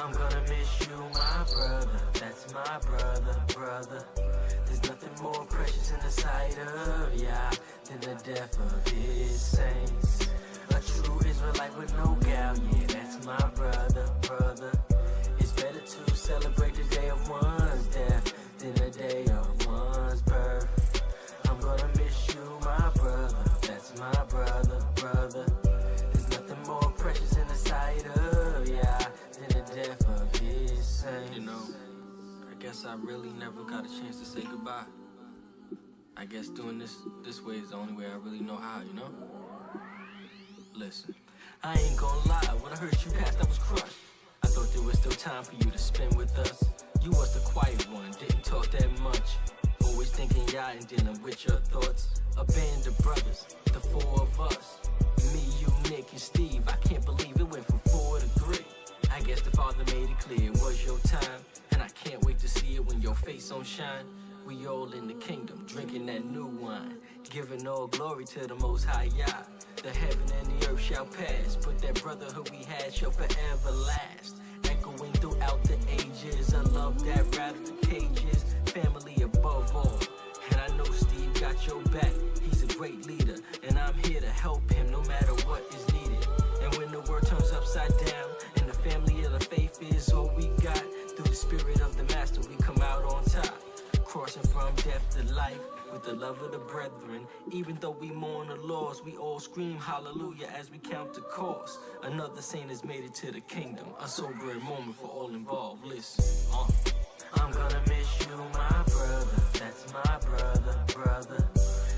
I'm gonna miss you, my brother. That's my brother, brother. There's nothing more precious in the sight of Yah than the death of his saints. A true Israelite with no gal, yeah, that's my brother, brother. It's better to celebrate the day of one's death than the day of one's birth. I'm gonna miss you, my brother. That's my brother, brother. There's nothing more precious in the sight of Yah than the death of his saints. You know, I guess I really never got a chance to say goodbye. I guess doing this way is the only way I really know how, you know? Listen, I ain't gonna lie, when I heard you passed, I was crushed. I thought there was still time for you to spend with us. You was the quiet one, didn't talk that much. Always thinking Yah and dealing with your thoughts. A band of brothers, the four of us. Me, you, Nick, and Steve. I can't believe it went from 4 to 3. I guess the Father made it clear it was your time. And I can't wait to see it when your face don't shine. We all in the kingdom, drinking that new wine. Giving all glory to the Most High Yah. The heaven and the earth shall pass, but that brotherhood we had shall forever last. Echoing throughout the ages, a love that rattled the cages. Family above all, and I know Steve got your back. He's a great leader, and I'm here to help him no matter what is needed. And when the world turns upside down, and the family of the faith is all we got, through the spirit of the Master we come out on top. Crossing from death to life with the love of the brethren. Even though we mourn the loss, we all scream hallelujah as we count the cost. Another saint has made it to the kingdom, a sobering moment for all involved. Listen, I'm gonna miss you, my brother. That's my brother, brother.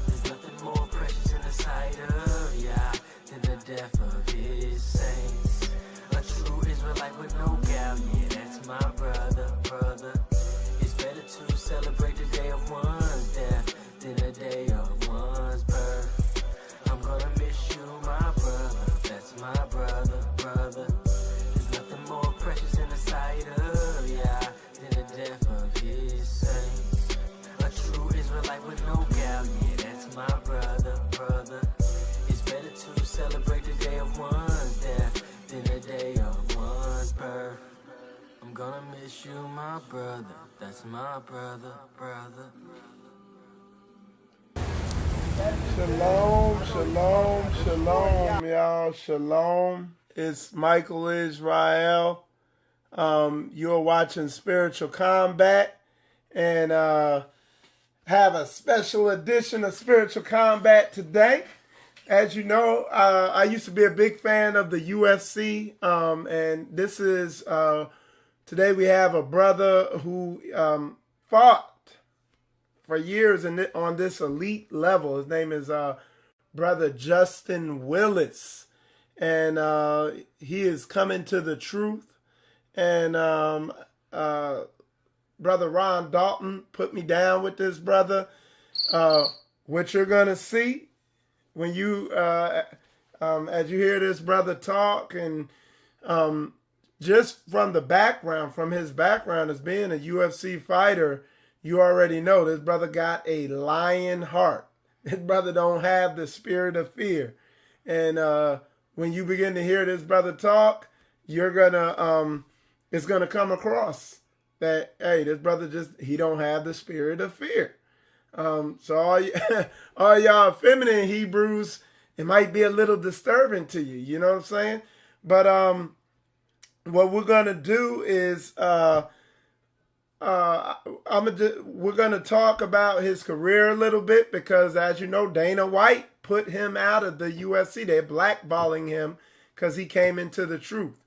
There's nothing more precious in the sight of Yah than the death of his saints. A true Israelite with no gal, yeah, that's my brother, brother. It's better to celebrate the day of one's death than the day of one's birth. I'm gonna miss you, my brother. That's my brother, brother. There's nothing more precious in the sight of Yah than the death of his saints. A true Israelite with no gal, yeah, that's my brother, brother. It's better to celebrate the day of one's death than the day of one's birth. I'm gonna miss you, my brother. That's my brother, brother. Shalom, shalom, shalom, y'all. Shalom. It's Michael Israel. You're watching Spiritual Combat, and have a special edition of Spiritual Combat today. As you know, I used to be a big fan of the UFC, and this is today we have a brother who fought for years on this elite level. His name is Brother Justin Willis, and he is coming to the truth. And Brother Ron Dalton put me down with this brother. What you're gonna see when you as you hear this brother talk, and just from the background, from his background as being a UFC fighter, you already know this brother got a lion heart. This brother don't have the spirit of fear. And when you begin to hear this brother talk, you're gonna it's gonna come across that, hey, this brother he don't have the spirit of fear. So all y'all feminine Hebrews, it might be a little disturbing to you. You know what I'm saying? But what we're gonna do is we're gonna talk about his career a little bit, because as you know, Dana White put him out of the UFC. They're blackballing him because he came into the truth.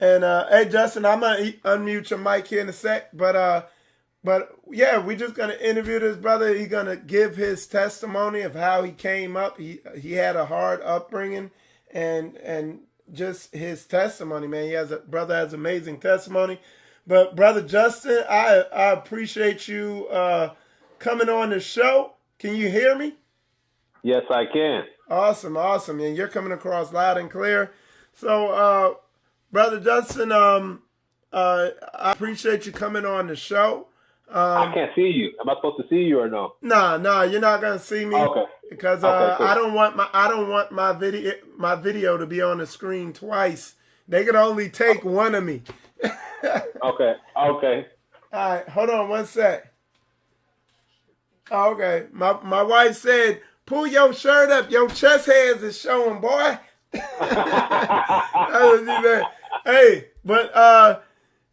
Hey Justin, I'm gonna unmute your mic here in a sec, but yeah, we're just gonna interview this brother. He's gonna give his testimony of how he came up. He had a hard upbringing, and just his testimony, man. Brother has amazing testimony. But Brother Justin, I appreciate you coming on the show. Can you hear me? Yes, I can. Awesome. And you're coming across loud and clear. So, Brother Justin, I appreciate you coming on the show. I can't see you. Am I supposed to see you or no? No, you're not gonna see me. Okay. Because okay, cool. I don't want my video to be on the screen twice They could only take one of me. Okay. Okay. All right, hold on one sec. Oh, okay, my wife said, "Pull your shirt up. Your chest hairs is showing, boy." That's what she said. Hey, but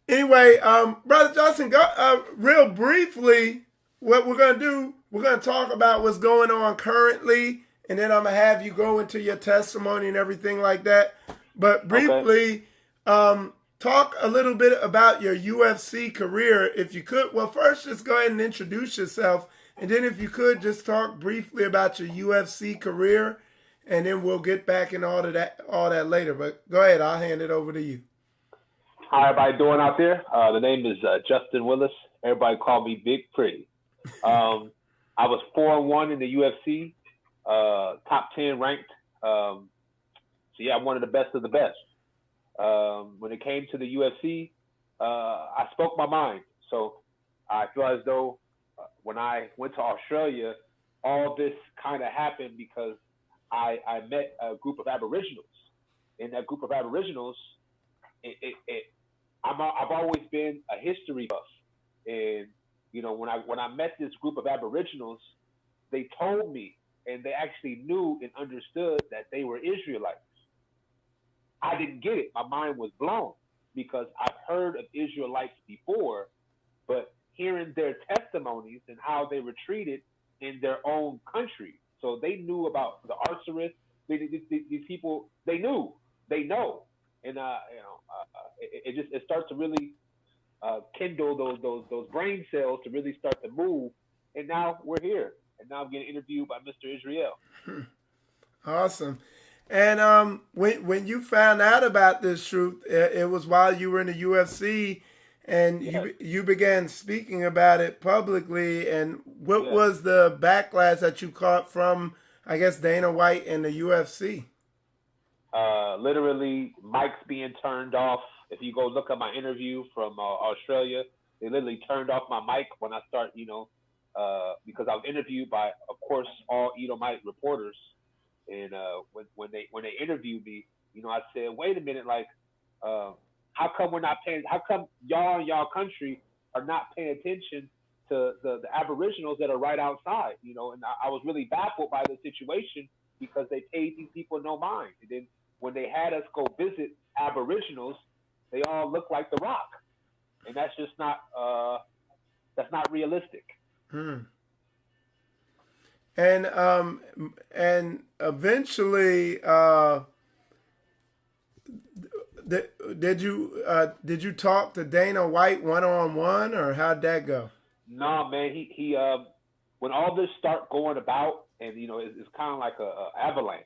anyway, Brother Justin, go real briefly. What we're gonna do? We're gonna talk about what's going on currently, and then I'm gonna have you go into your testimony and everything like that. But briefly, talk a little bit about your UFC career, if you could. Well, first, just go ahead and introduce yourself, and then if you could, just talk briefly about your UFC career, and then we'll get back in all that later. But go ahead, I'll hand it over to you. How everybody doing out there? The name is Justin Willis. Everybody call me Big Pretty. I was 4-1 in the UFC, top 10 ranked. So yeah, I'm one of the best of the best. When it came to the UFC, I spoke my mind. So I feel as though when I went to Australia, all this kind of happened because I met a group of Aboriginals. In that group of Aboriginals, I've always been a history buff, and you know when I met this group of Aboriginals, they told me, and they actually knew and understood that they were Israelites. I didn't get it. My mind was blown because I've heard of Israelites before, but hearing their testimonies and how they were treated in their own country. So they knew about the arcerists. These people, they know, and it starts to really kindle those brain cells to really start to move. And now we're here, and now I'm getting interviewed by Mr. Israel. Awesome. And when you found out about this truth, it was while you were in the UFC, and you began speaking about it publicly. And what was the backlash that you caught from, I guess, Dana White and the UFC? Literally, mics being turned off. If you go look at my interview from Australia, they literally turned off my mic when I start, because I was interviewed by, of course, all Edomite reporters. And when they interviewed me, I said, wait a minute, like, how come we're not paying? How come y'all in y'all country are not paying attention to the Aboriginals that are right outside? And I was really baffled by the situation because they paid these people no mind. And then when they had us go visit Aboriginals, they all look like The Rock, and that's just not realistic. And eventually, did you talk to Dana White one-on-one, or how'd that go? No, man. He when all this start going about, and it's kind of like a avalanche.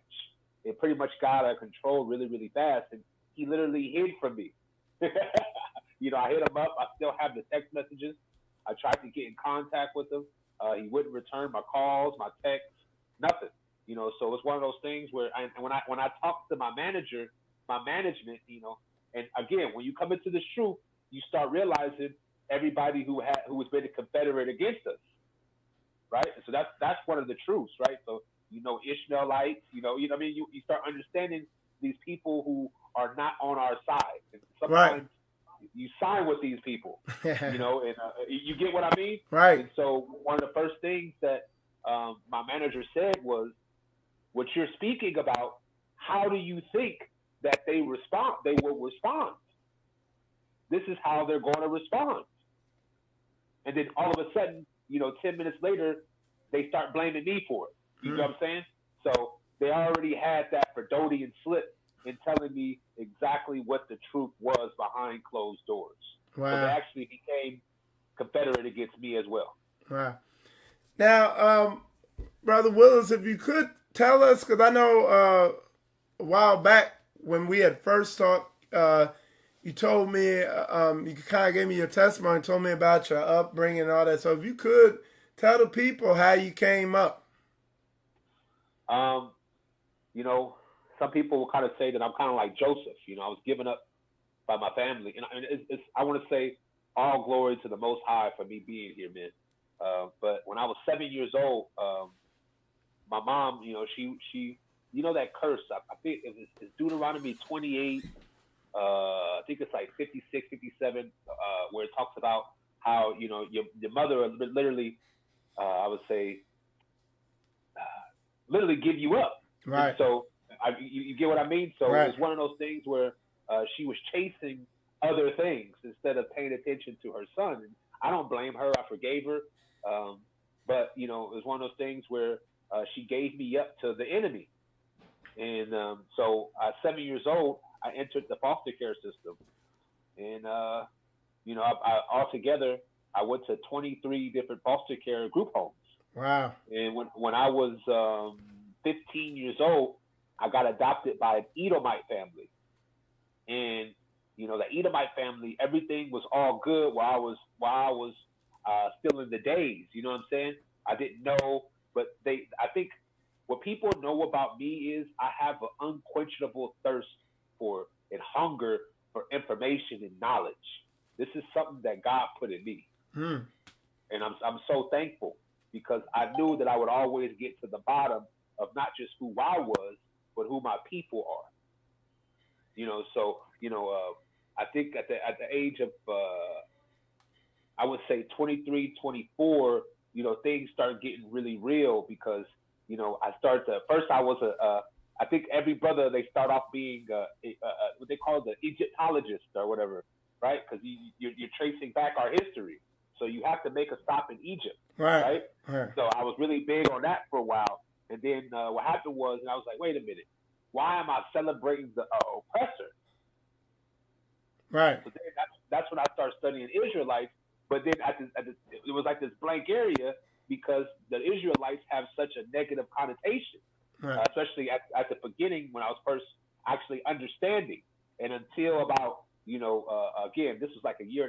It pretty much got out of control really, really fast, and he literally hid from me. I hit him up. I still have the text messages. I tried to get in contact with him. He wouldn't return my calls, my texts, nothing. So it's one of those things where, when I talked to my management, and again, when you come into this truth, you start realizing everybody who has been a Confederate against us, right? So that's one of the truths, right? So Ishmaelites, you start understanding these people who are not on our side, and sometimes you sign with these people, and you get what I mean, right? And so one of the first things that my manager said was, "What you're speaking about, how do you think that they respond? They will respond. This is how they're going to respond." And then all of a sudden, 10 minutes later, they start blaming me for it. You know what I'm saying? So they already had that Freudian slip in telling me exactly what the truth was behind closed doors. Wow. So they actually became Confederate against me as well. Wow. Now, Brother Willis, if you could tell us, because I know a while back when we had first talked, you told me, you kind of gave me your testimony, told me about your upbringing and all that. So if you could tell the people how you came up. Some people will kind of say that I'm kind of like Joseph. I was given up by my family, and I want to say all glory to the Most High for me being here, man. But when I was 7 years old, my mom, she that curse. I think it's Deuteronomy 28, I think it's like 56, 57, where it talks about how your mother will literally, I would say, literally give you up. Right. And so you get what I mean. So Right. it's one of those things where she was chasing other things instead of paying attention to her son. And I don't blame her. I forgave her. But it was one of those things where she gave me up to the enemy. And so at 7 years old, I entered the foster care system. And, I altogether, I went to 23 different foster care group homes. Wow. And when I was 15 years old, I got adopted by an Edomite family. And, the Edomite family, everything was all good while I was still in the days. You know what I'm saying? I didn't know, but I think what people know about me is I have an unquenchable thirst for and hunger for information and knowledge. This is something that God put in me. Hmm. And I'm so thankful because I knew that I would always get to the bottom of not just who I was, but who my people are. I think at the age of I would say 23, 24, things started getting really real because I started to first I was I think every brother they start off being what they call the Egyptologist or whatever, right? Because you're tracing back our history, so you have to make a stop in Egypt, right? So I was really big on that for a while, and then what happened was, and I was like, wait a minute, why am I celebrating the oppressor? Right. So then that's when I started studying Israelites, but then it was like this blank area because the Israelites have such a negative connotation. Right. Especially at the beginning when I was first actually understanding. And until about, again, this was like a year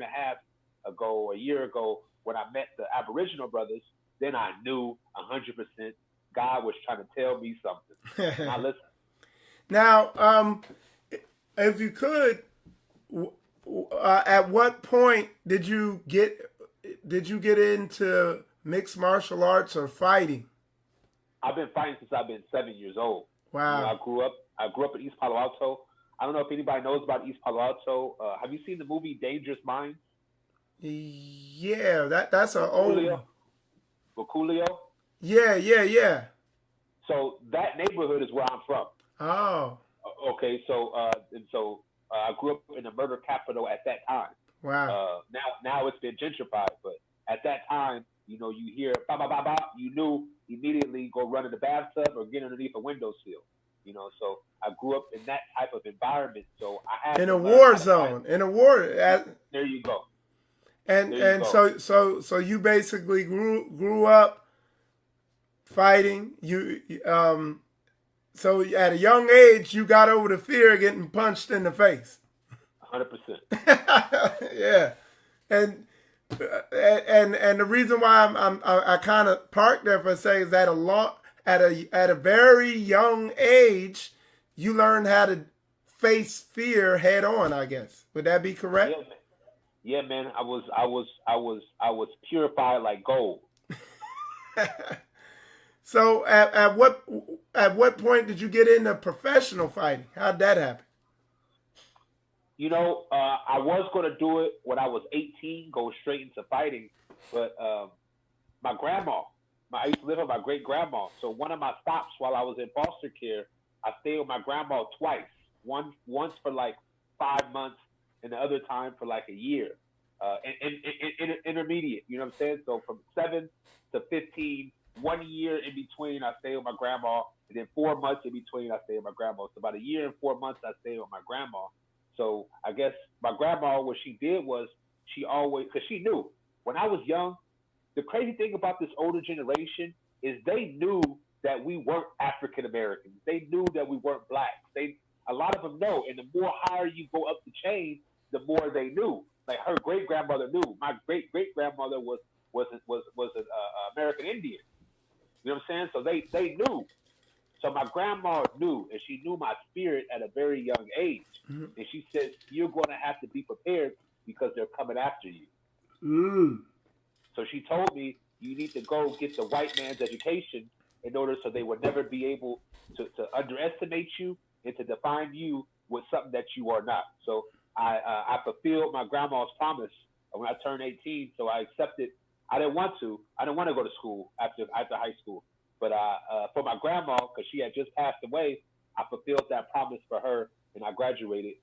ago, when I met the Aboriginal brothers, then I knew 100% God was trying to tell me something. And I listened. Now, if you could, at what point did you get into mixed martial arts or fighting? I've been fighting since I've been 7 years old. Wow. I grew up in East Palo Alto. I don't know if anybody knows about East Palo Alto. Have you seen the movie Dangerous Minds? Yeah, that's an old. With Coolio? Yeah. So that neighborhood is where I'm from. Oh. Okay, so I grew up in the murder capital at that time. Wow. Now it's been gentrified, but at that time, you hear ba ba ba ba, you knew immediately go run in the bathtub or get underneath a windowsill. So I grew up in that type of environment. So I had in a war zone. In a war. There you go. And so you basically grew up fighting. So at a young age you got over the fear of getting punched in the face. 100%. Yeah, and the reason why I kind of parked there for a second is that at a very young age you learn how to face fear head on. I guess would that be correct? Yeah, man. I was purified like gold. So at what point did you get into professional fighting? How'd that happen? I was going to do it when I was 18, go straight into fighting. But my grandma, I used to live with my great grandma. So one of my stops while I was in foster care, I stayed with my grandma twice. Once for like 5 months and the other time for like a year. Intermediate, you know what I'm saying? So from 7 to 15, 1 year in between, I stayed with my grandma. And then 4 months in between, I stayed with my grandma. So about a year and 4 months, I stayed with my grandma. So I guess my grandma, what she did was she always, because she knew when I was young, the crazy thing about this older generation is they knew that we weren't African Americans. They knew that we weren't blacks. A lot of them know. And the more higher you go up the chain, the more they knew. Like her great grandmother knew. My great great grandmother was an American Indian. You know what I'm saying? So they knew. So my grandma knew, and she knew my spirit at a very young age. Mm-hmm. And she said, "You're going to have to be prepared because they're coming after you." Mm. So she told me, "You need to go get the white man's education in order so they would never be able to underestimate you and to define you with something that you are not. So I fulfilled my grandma's promise when I turned 18. So I accepted. I didn't want to. I didn't want to go to school after high school. But for my grandma, because she had just passed away, I fulfilled that promise for her, and I graduated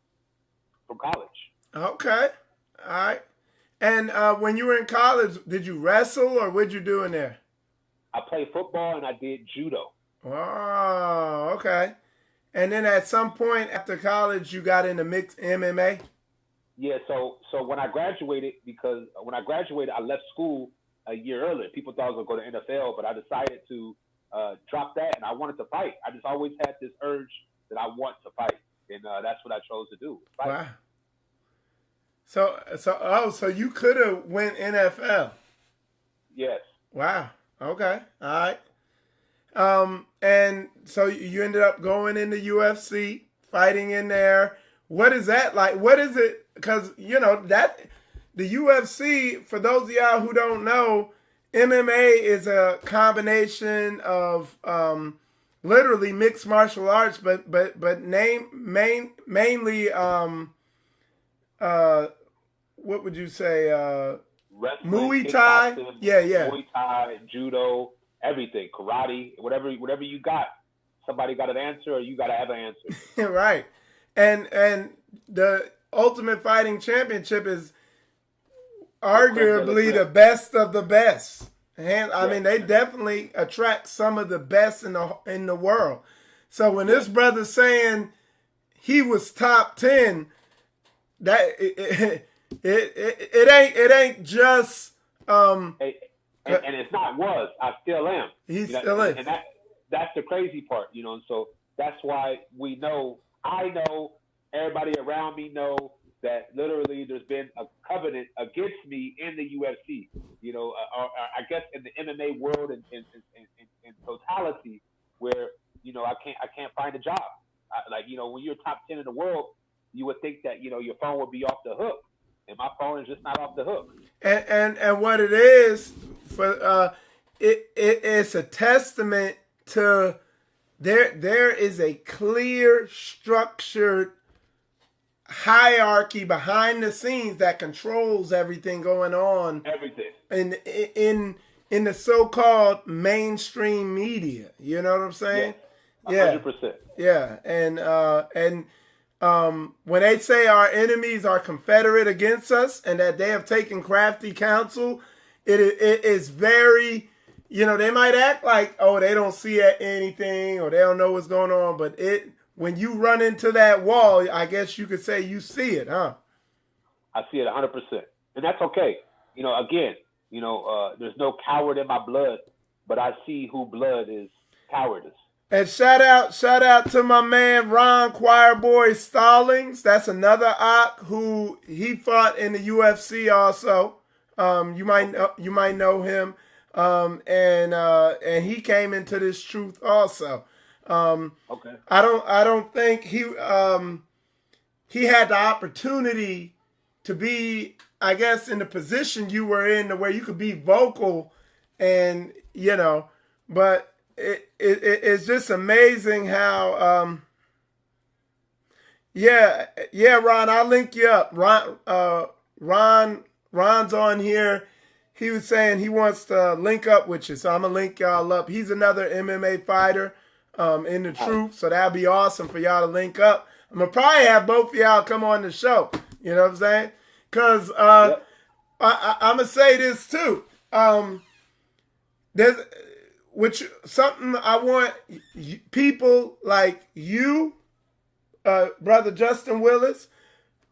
from college. Okay. All right. And when you were in college, did you wrestle or what'd you do in there? I played football and I did judo. Oh, okay. And then at some point after college, you got into mixed MMA? Yeah, so when I graduated, I left school a year earlier. People thought I was going to go to NFL, but I decided to drop that, and I wanted to fight. I just always had this urge that I want to fight, and that's what I chose to do. Fight. Wow. So you could have went NFL. Yes. Wow. Okay. All right. And so you ended up going into UFC, fighting in there. What is that like? What is it? Because, that the UFC, for those of y'all who don't know, MMA is a combination of literally mixed martial arts, but mainly what would you say? Wrestling, Muay Thai. Yeah. Muay Thai, judo, everything, karate, whatever you got. Somebody got an answer, or you got to have an answer. Right. And the Ultimate Fighting Championship is arguably the best of the best. And I mean, they definitely attract some of the best in the world. So when this brother's saying he was top 10, that it ain't just and it's not was. I still am. He still is. And that's the crazy part, and so that's why I know, everybody around me know that literally there's been a covenant against me in the UFC, or I guess in the MMA world in totality, where I can't find a job. When you're top 10 in the world, you would think that your phone would be off the hook, and my phone is just not off the hook. And what it is for it's a testament to there is a clear, structured hierarchy behind the scenes that controls everything going on. Everything. In the so-called mainstream media. You know what I'm saying? Yeah. 100%. Yeah. And when they say our enemies are confederate against us and that they have taken crafty counsel, it is very, they might act like, oh, they don't see anything or they don't know what's going on. But when you run into that wall, I guess you could say you see it, huh? I see it 100%. And that's okay. Again, there's no coward in my blood, but I see who blood is cowardice. And shout out to my man Ron Choirboy Stallings. That's another Ock who he fought in the UFC also. You might know him. And he came into this truth also. Okay. I don't think he had the opportunity to be, I guess, in the position you were in where you could be vocal and but it's just amazing how Ron, I'll link you up. Ron's on here. He was saying he wants to link up with you, so I'm gonna link y'all up. He's another MMA fighter in the truth, so that'd be awesome for y'all to link up. I'm gonna probably have both of y'all come on the show. You know what I'm saying? Because I'm gonna say this too. There's something I want people like you, Brother Justin Willis.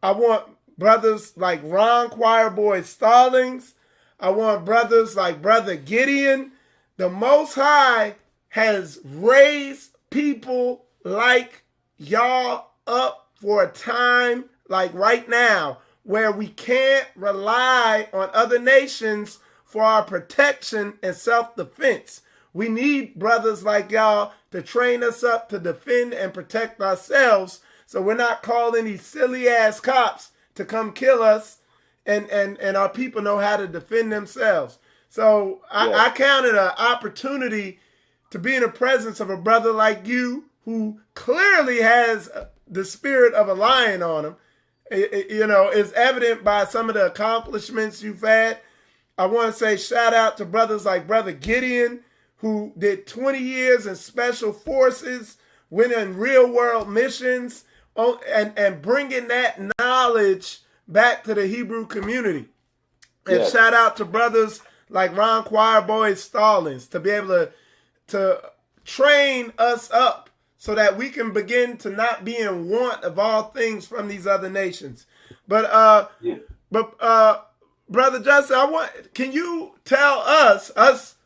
I want brothers like Ron Choirboy Stallings. I want brothers like Brother Gideon. The Most High has raised people like y'all up for a time like right now where we can't rely on other nations for our protection and self-defense. We need brothers like y'all to train us up to defend and protect ourselves so we're not calling these silly-ass cops to come kill us and our people know how to defend themselves. So I count it an opportunity to be in the presence of a brother like you who clearly has the spirit of a lion on him. Is evident by some of the accomplishments you've had. I want to say shout out to brothers like Brother Gideon, who did 20 years in special forces, went in real world missions, and bringing that knowledge back to the Hebrew community. And Yes. shout out to brothers like Ron Choirboy Stallings to be able to train us up so that we can begin to not be in want of all things from these other nations. But Brother Justin, can you tell us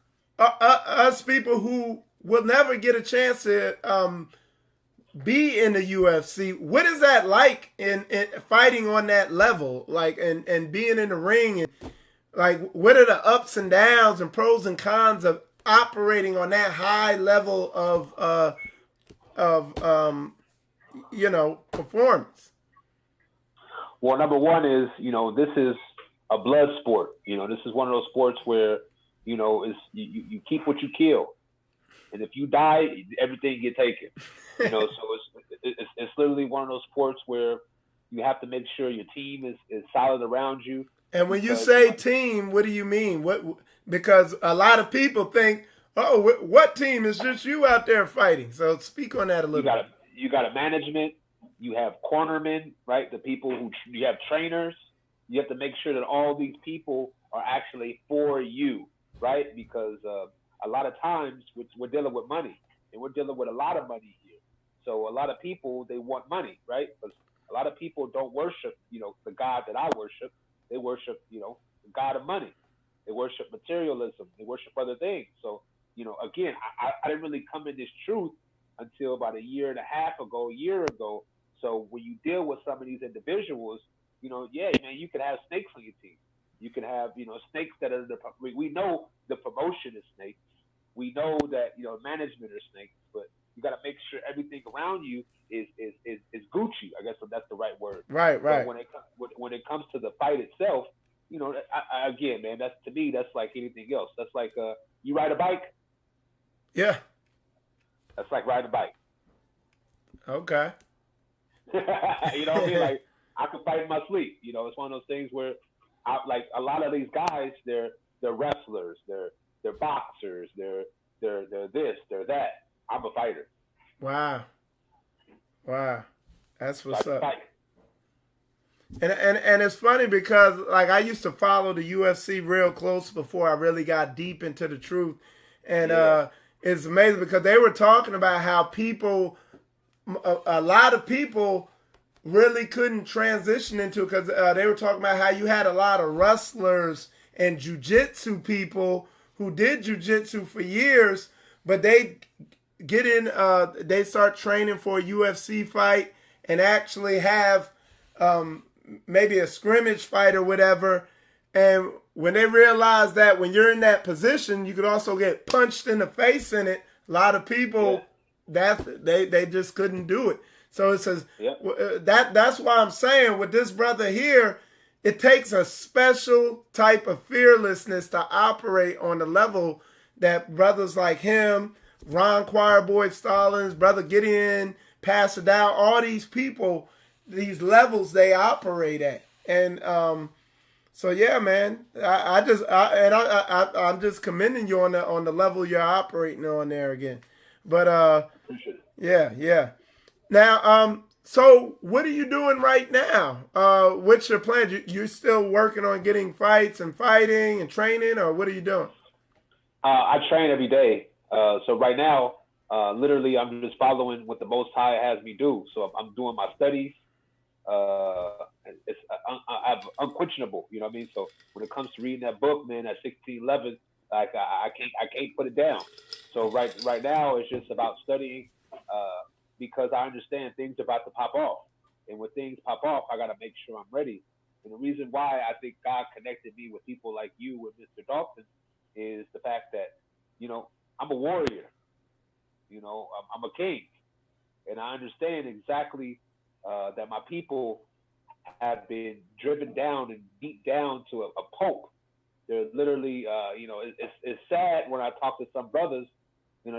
people who will never get a chance to be in the UFC, what is that like in fighting on that level, like and being in the ring, and like what are the ups and downs and pros and cons of operating on that high level of performance? Well, number one is, this is a blood sport. This is one of those sports where, you keep what you kill. And if you die, everything get taken. So it's literally one of those sports where you have to make sure your team is solid around you. And when you say team, what do you mean? Because a lot of people think, oh, what team? Is just you out there fighting? So speak on that a little bit. You got a management. You have cornermen, right? The people you have trainers. You have to make sure that all these people are actually for you, right? Because a lot of times we're dealing with money, and we're dealing with a lot of money here. So a lot of people, they want money, right? Because a lot of people don't worship, the God that I worship. They worship, the God of money. They worship materialism. They worship other things. So, again, I didn't really come in this truth until about a year ago. So when you deal with some of these individuals, you can have snakes on your team. You can have, snakes that are we know the promotion is snakes. We know that, management are snakes, but you got to make sure everything around you is Gucci. I guess that's the right word. Right. But when it comes to the fight itself, again, man, that's, to me, that's like anything else. That's like, you ride a bike. Yeah. That's like riding a bike. Okay. You know what I mean? Like, I can fight in my sleep. It's one of those things where, like a lot of these guys, they're wrestlers, they're boxers, they're this, they're that. I'm a fighter. Wow, that's what's up. Fight. And it's funny because like I used to follow the UFC real close before I really got deep into the truth, and it's amazing because they were talking about how a lot of people really couldn't transition into it because they were talking about how you had a lot of wrestlers and jiu-jitsu people who did jiu-jitsu for years, but they get in, they start training for a UFC fight and actually have maybe a scrimmage fight or whatever. And when they realize that when you're in that position, you could also get punched in the face in it, a lot of people, they just couldn't do it. So it says that's why I'm saying with this brother here, it takes a special type of fearlessness to operate on the level that brothers like him, Ron Choirboy Stallings, Brother Gideon, Pastor Dow, all these people, these levels they operate at. And so yeah, man, I'm just commending you on the level you're operating on there again. But yeah. Now, so what are you doing right now? What's your plan? You're still working on getting fights and fighting and training, or what are you doing? I train every day. So right now, literally, I'm just following what the Most High has me do. So I'm doing my studies. I'm unquestionable, you know what I mean? So when it comes to reading that book, man, at 1611, like I can't put it down. So right now, it's just about studying. Because I understand things are about to pop off. And when things pop off, I got to make sure I'm ready. And the reason why I think God connected me with people like you and Mr. Dalton is the fact that, I'm a warrior. I'm a king. And I understand exactly that my people have been driven down and beat down to a pulp. They're literally, it's sad when I talk to some brothers.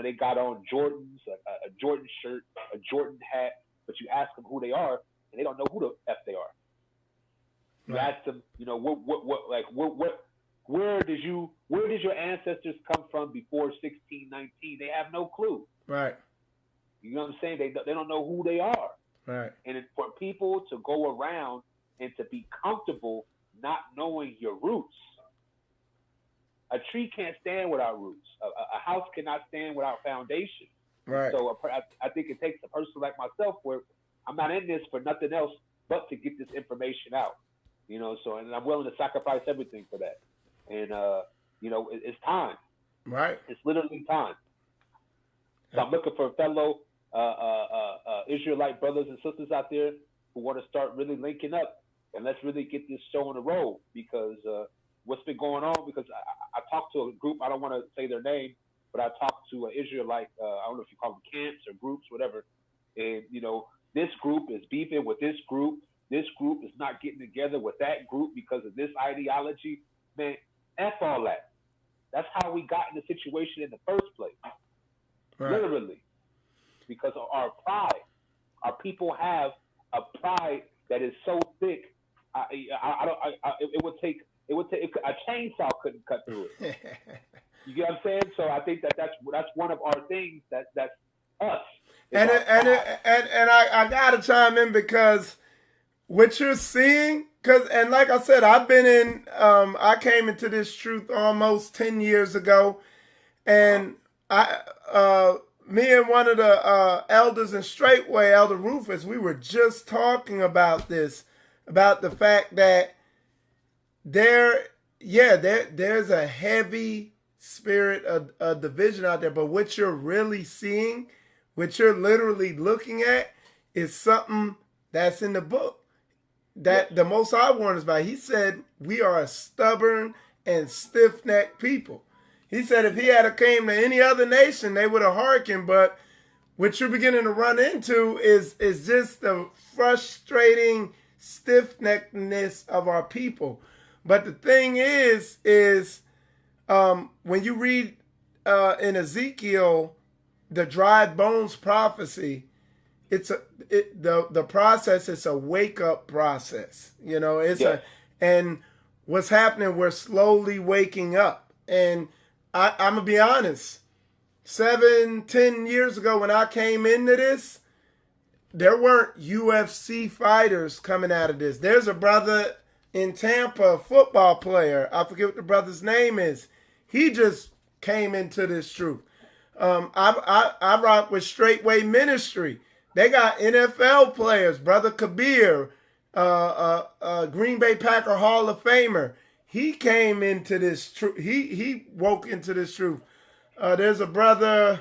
They got on Jordans, a Jordan shirt, a Jordan hat, but you ask them who they are, and they don't know who the f they are. You ask them, where did your ancestors come from before 1619? They have no clue. Right. You know what I'm saying? They don't know who they are. Right. And for people to go around and to be comfortable not knowing your roots. A tree can't stand without roots. A house cannot stand without foundation. Right. So I think it takes a person like myself where I'm not in this for nothing else but to get this information out. And I'm willing to sacrifice everything for that. And, it's time. Right. It's literally time. So I'm looking for fellow Israelite brothers and sisters out there who want to start really linking up, and let's really get this show on the road, because what's been going on, because I talked to a group, I don't want to say their name, but I talked to an Israelite, I don't know if you call them camps or groups, whatever, and, this group is beefing with this group is not getting together with that group because of this ideology. Man, F all that. That's how we got in the situation in the first place. Right. Literally. Because of our pride. Our people have a pride that is so thick. It would take a chainsaw couldn't cut through it. You get what I'm saying? So I think that's one of our things that's us. And I gotta chime in, because what you're seeing, and like I said, I've been in. I came into this truth almost 10 years ago, and me and one of the elders in Straightway, Elder Rufus, we were just talking about this, about the fact that there's a heavy spirit of division out there, but what you're really seeing, what you're literally looking at, is something that's in the book that the Most High warned us about. He said we are a stubborn and stiff-necked people. He said if he had came to any other nation, they would have hearkened. But what you're beginning to run into is just the frustrating stiff-neckedness of our people. But the thing is when you read in Ezekiel, the dry bones prophecy, the process is a wake up process. And what's happening, we're slowly waking up. And I'm gonna be honest, 7-10 years ago when I came into this, there weren't UFC fighters coming out of this. There's a brother in Tampa, a football player, I forget what the brother's name is. He just came into this truth. I rock with Straightway Ministry. They got NFL players, Brother Kabir, Green Bay Packer Hall of Famer. He came into this truth. He woke into this truth. There's a brother,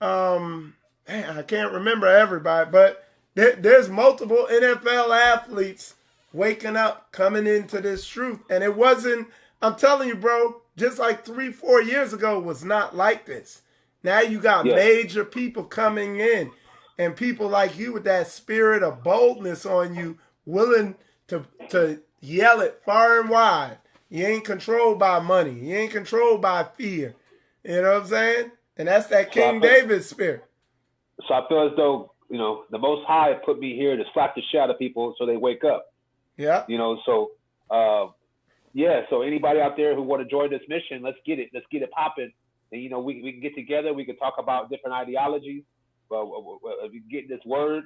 I can't remember everybody, but there's multiple NFL athletes waking up, coming into this truth. And it wasn't, I'm telling you, bro, just like 3-4 years ago, it was not like this. Now you got major people coming in, and people like you with that spirit of boldness on you, willing to yell it far and wide. You ain't controlled by money. You ain't controlled by fear. You know what I'm saying? And that's that King David spirit. So I feel as though, the Most High put me here to slap the shit out of people so they wake up. Yeah. So anybody out there who want to join this mission, let's get it popping. And, we can get together. We can talk about different ideologies. If we get this word,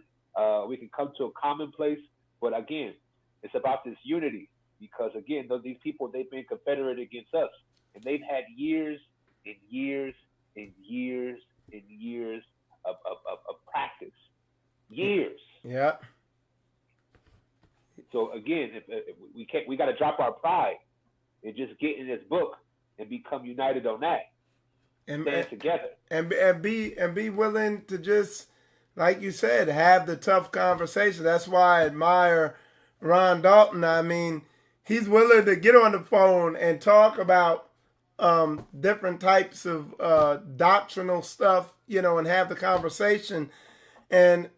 we can come to a common place. But again, it's about this unity, because again, these people, they've been confederate against us, and they've had years and years and years and years of practice. Years. Yeah. So again, if we got to drop our pride and just get in this book and become united on that. And stand together. And be willing to just, like you said, have the tough conversation. That's why I admire Ron Dalton. I mean, he's willing to get on the phone and talk about different types of doctrinal stuff, and have the conversation. And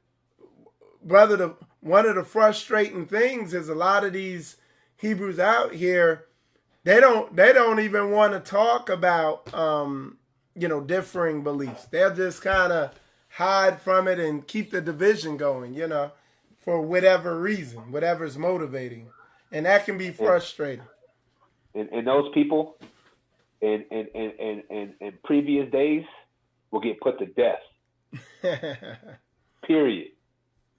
brother, one of the frustrating things is a lot of these Hebrews out here, they don't even want to talk about differing beliefs. They'll just kind of hide from it and keep the division going, for whatever reason, whatever's motivating. And that can be frustrating. And those people in previous days will get put to death. Period.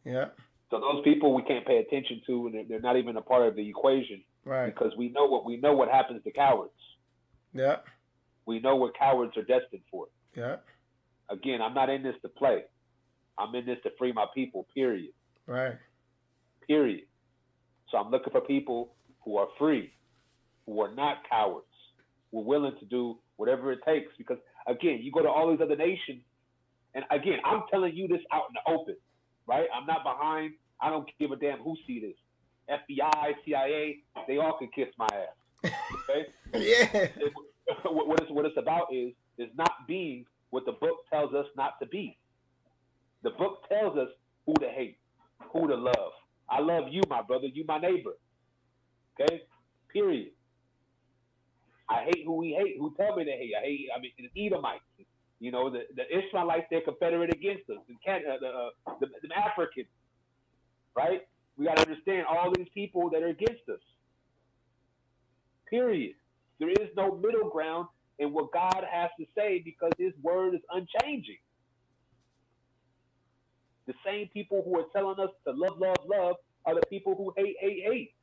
Yeah. So those people we can't pay attention to, and they're not even a part of the equation, right? Because we know what happens to cowards. Yeah. We know what cowards are destined for. Yeah. Again, I'm not in this to play. I'm in this to free my people. Period. Right. Period. So I'm looking for people who are free, who are not cowards, who are willing to do whatever it takes. Because again, you go to all these other nations, and again, I'm telling you this out in the open, right? I'm not behind. I don't give a damn who see this. FBI, CIA, they all can kiss my ass. Okay? Yeah. What it's about is not being what the book tells us not to be. The book tells us who to hate, who to love. I love you, my brother. You, my neighbor. Okay? Period. I hate who we hate. Who tell me to hate? I mean, the Edomites. You know, the Ishmaelites, they're confederate against us. The Africans. Right? We got to understand all these people that are against us. Period. There is no middle ground in what God has to say because his word is unchanging. The same people who are telling us to love, love, love are the people who hate, hate, hate.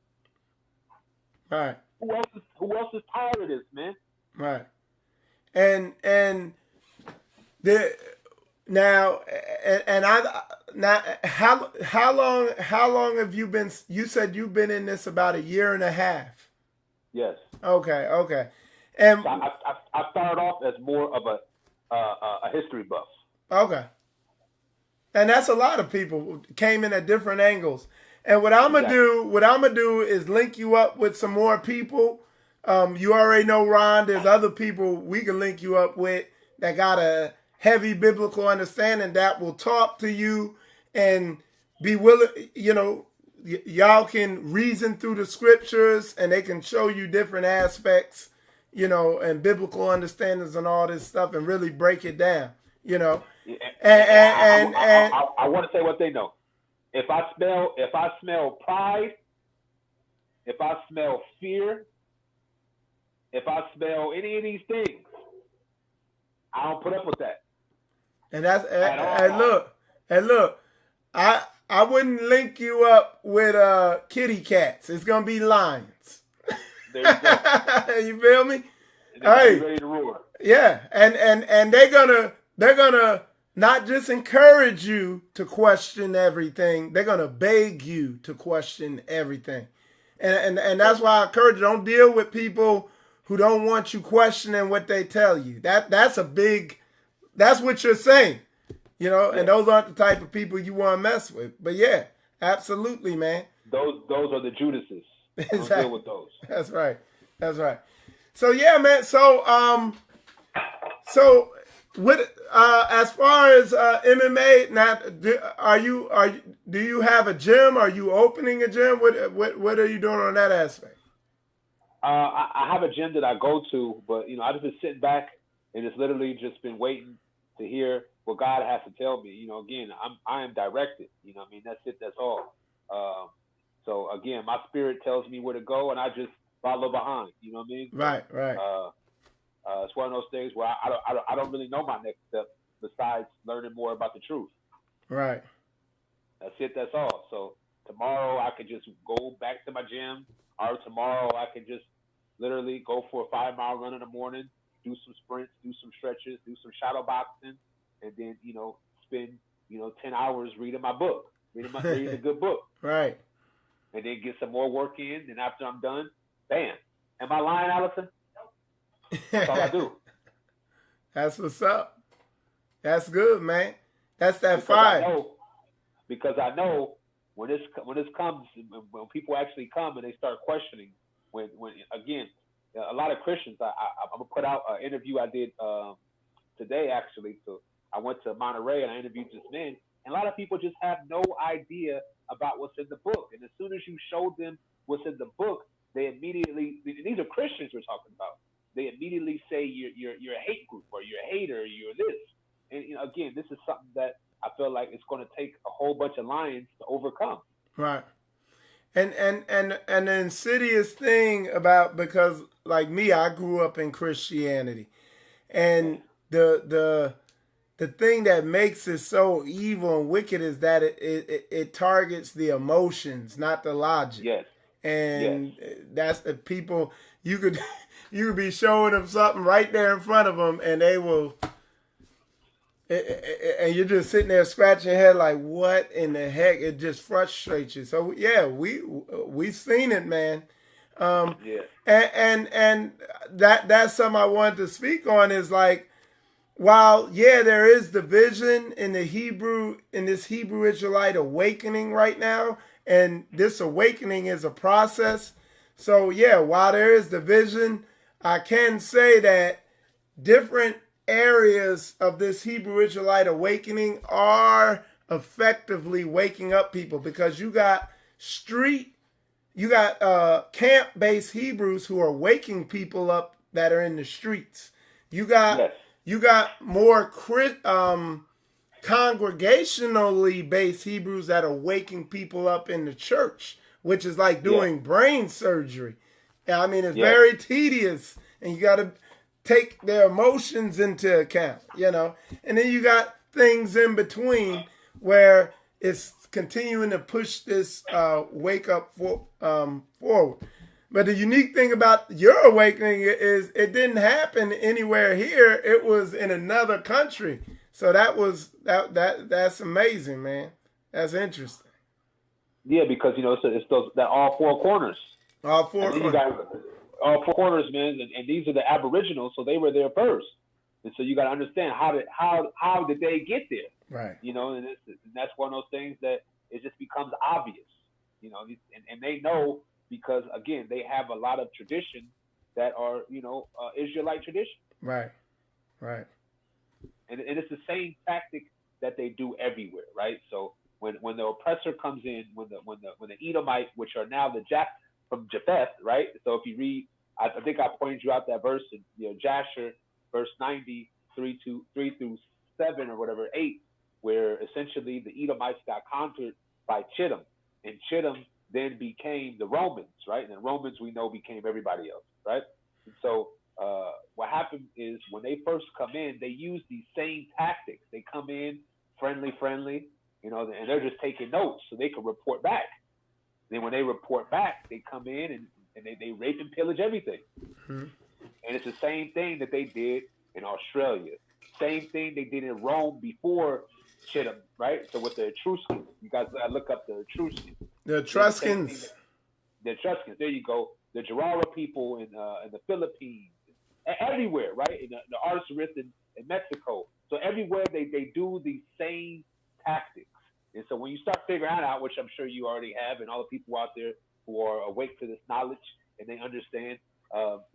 Right. Who else is tired of this, man? Right. And the now and I now how long have you been? You said you've been in this about 1.5 years. Yes. Okay. And so I started off as more of a history buff. Okay. And that's a lot of people came in at different angles. And what I'm gonna do is link you up with some more people. You already know Ron. There's other people we can link you up with that got a heavy biblical understanding that will talk to you and be willing. Y'all can reason through the scriptures and they can show you different aspects, and biblical understandings and all this stuff and really break it down. I want to say what they know. If I smell pride, if I smell fear, if I smell any of these things, I don't put up with that. And that's and look, I wouldn't link you up with kitty cats. It's gonna be lions. There you go. You feel me? Hey, ready to roar. Yeah, and they're gonna not just encourage you to question everything. They're gonna beg you to question everything, and that's why I encourage you, don't deal with people who don't want you questioning what they tell you. That's what you're saying, and those aren't the type of people you want to mess with. But yeah, absolutely, man. Those are the Judases. Exactly. Don't deal with those. That's right. So yeah, man. So what? As far as MMA, now, do you have a gym? Are you opening a gym? What are you doing on that aspect? I have a gym that I go to, but I've just been sitting back and it's literally just been waiting to hear what God has to tell me. Again, I am directed. That's it. That's all. So again, my spirit tells me where to go, and I just follow behind. You know what I mean? Right. It's one of those things where I don't really know my next step besides learning more about the truth. Right. That's it. That's all. So tomorrow I could just go back to my gym, or tomorrow I could just literally go for a 5-mile run in the morning, do some sprints, do some stretches, do some shadow boxing, and then spend 10 hours reading my book, reading a good book. Right. And then get some more work in. And after I'm done, bam. Am I lying, Allison? That's all I do. That's what's up. That's good, man. That's that fire. Because I know when this comes, when people actually come and they start questioning, when again, a lot of Christians, I'm gonna put out an interview I did today actually. So I went to Monterey and I interviewed this man, and a lot of people just have no idea about what's in the book. And as soon as you show them what's in the book, they immediately, these are Christians we're talking about, they immediately say you're a hate group, or you're a hater, or you're this. And again, this is something that I feel like it's going to take a whole bunch of lions to overcome. Right. And the insidious thing about, because like me, I grew up in Christianity, and the thing that makes it so evil and wicked is that it targets the emotions, not the logic. Yes. And that's the people you could you could be showing them something right there in front of them, and they will. And you're just sitting there scratching your head like, what in the heck? It just frustrates you. So yeah, we've seen it, man. And that's something I wanted to speak on is like, while there is division in this Hebrew Israelite awakening right now, and this awakening is a process. So yeah, while there is division, I can say that different areas of this Hebrew Israelite awakening are effectively waking up people, because you got camp-based Hebrews who are waking people up that are in the streets. You got more congregationally based Hebrews that are waking people up in the church, which is like doing brain surgery. I mean, it's very tedious, and you got to take their emotions into account, And then you got things in between where it's continuing to push this wake up forward. But the unique thing about your awakening is it didn't happen anywhere here. It was in another country. So that's amazing, man. That's interesting. Yeah, because it's those that all four corners. All four corners. All four corners, man, and these are the Aboriginals, so they were there first, and so you got to understand how did they get there, right? And that's one of those things that it just becomes obvious, and they know, because again they have a lot of traditions that are Israelite tradition, right, and it's the same tactic that they do everywhere, right? So when the oppressor comes in, when the Edomite, which are now the from Japheth, right? So if you read, I think I pointed you out that verse in Jasher, verse 90, 3 through 7 or whatever, 8, where essentially the Edomites got conquered by Chittim, and Chittim then became the Romans, right? And the Romans, we know, became everybody else, right? And so what happened is when they first come in, they use these same tactics. They come in friendly, and they're just taking notes so they can report back. Then when they report back, they come in and they rape and pillage everything. Mm-hmm. And it's the same thing that they did in Australia. Same thing they did in Rome before Chittim, right? So with the Etruscans, you guys gotta look up the Etruscans. The Etruscans. The Etruscans. There you go. The Jarara people in the Philippines, everywhere, right? In the Arsaris in Mexico. So everywhere they do these same tactics. And so when you start figuring that out, which I'm sure you already have, and all the people out there who are awake to this knowledge and they understand,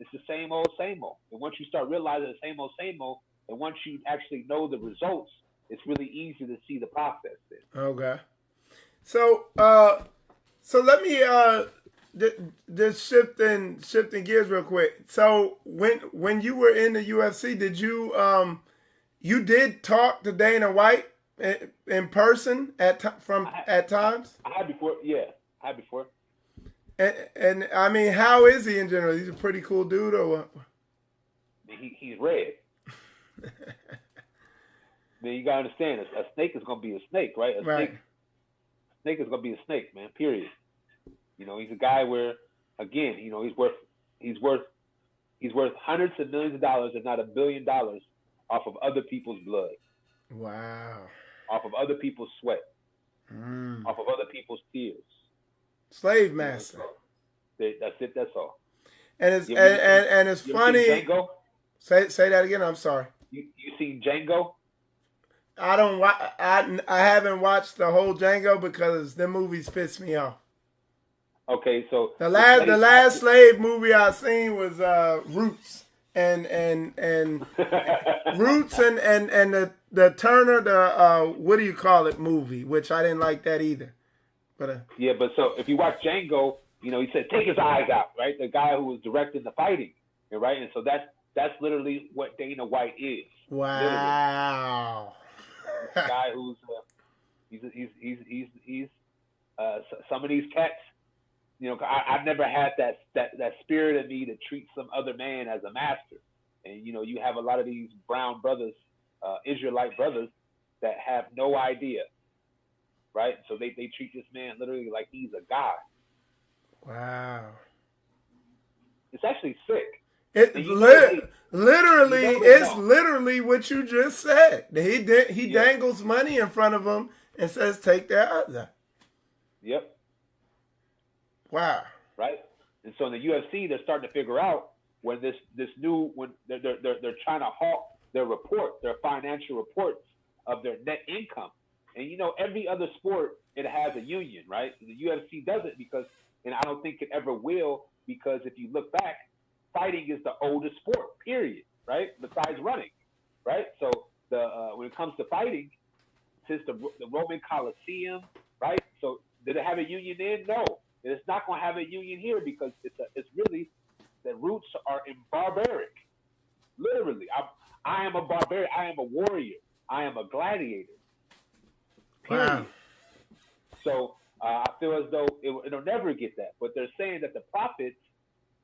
it's the same old, same old. And once you start realizing the same old, and once you actually know the results, it's really easy to see the process then. Okay. So let me just shifting gears real quick. So when you were in the UFC, did you you did talk to Dana White in person at times? I had before. And I mean, how is he in general? He's a pretty cool dude, or what? He's red. Man, you gotta understand, a snake is gonna be a snake, right? Snake is gonna be a snake, man. Period. He's a guy where, again, he's worth hundreds of millions of dollars, if not $1 billion, off of other people's blood. Wow. Off of other people's sweat. Off of other people's tears. Slave master. That's it. That's all. And it's funny. Django? Say that again. I'm sorry. You seen Django? I haven't watched the whole Django because the movies piss me off. Okay, so the last slave movie I seen was Roots and Roots and the Turner what do you call it movie, which I didn't like that either. But but so if you watch Django, he said take his eyes out, right? The guy who was directing the fighting, right? And so that's literally what Dana White is. Wow. This is a guy who's some of these cats. You know, I've never had that spirit in me to treat some other man as a master. And you know, you have a lot of these brown brothers, Israelite brothers, that have no idea, right? So they treat this man literally like he's a god. Wow. It's actually sick. Literally what you just said. He dangles money in front of them and says, "Take that other." Yep. Wow. Right. And so in the UFC, they're starting to figure out when they're trying to halt their financial reports of their net income. And you know, every other sport it has a union, right? The UFC doesn't and I don't think it ever will, because if you look back, fighting is the oldest sport, period, right? Besides running, right? So when it comes to fighting, since the Roman Colosseum, right? So did it have a union then? No, it's not going to have a union here, because it's really, the roots are in barbaric. Literally, I am a barbarian. I am a warrior. I am a gladiator. Period. Wow. So I feel as though it'll never get that. But they're saying that the profits,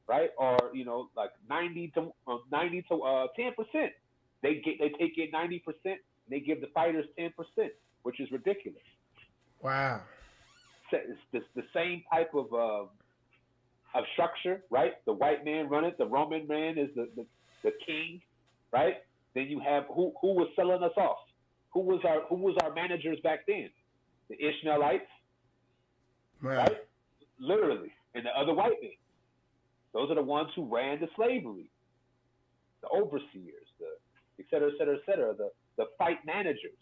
right, are, you know, like 90 to 10%. They take in 90%. And they give the fighters 10%, which is ridiculous. Wow. It's the same type of structure, right? The white man run it. The Roman man is the king, right? Then you have who was selling us off? Who was our managers back then? The Ishmaelites, right? Literally, and the other white men. Those are the ones who ran the slavery, the overseers, et cetera, et cetera, et cetera, the fight managers.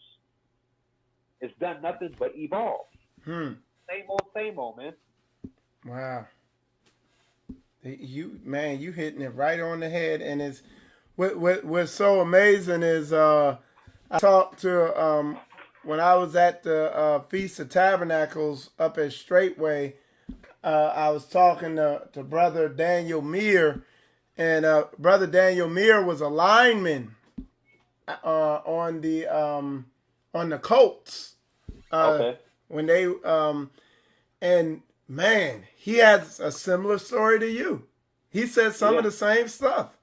It's done nothing but evolve. Same old, man. Wow. You hitting it right on the head. And it's what's so amazing is I talked to when I was at the Feast of Tabernacles up at Straightway. I was talking to Brother Daniel Meir, and Brother Daniel Meir was a lineman on the Colts. Okay. When they and man, he has a similar story to you. He said some of the same stuff.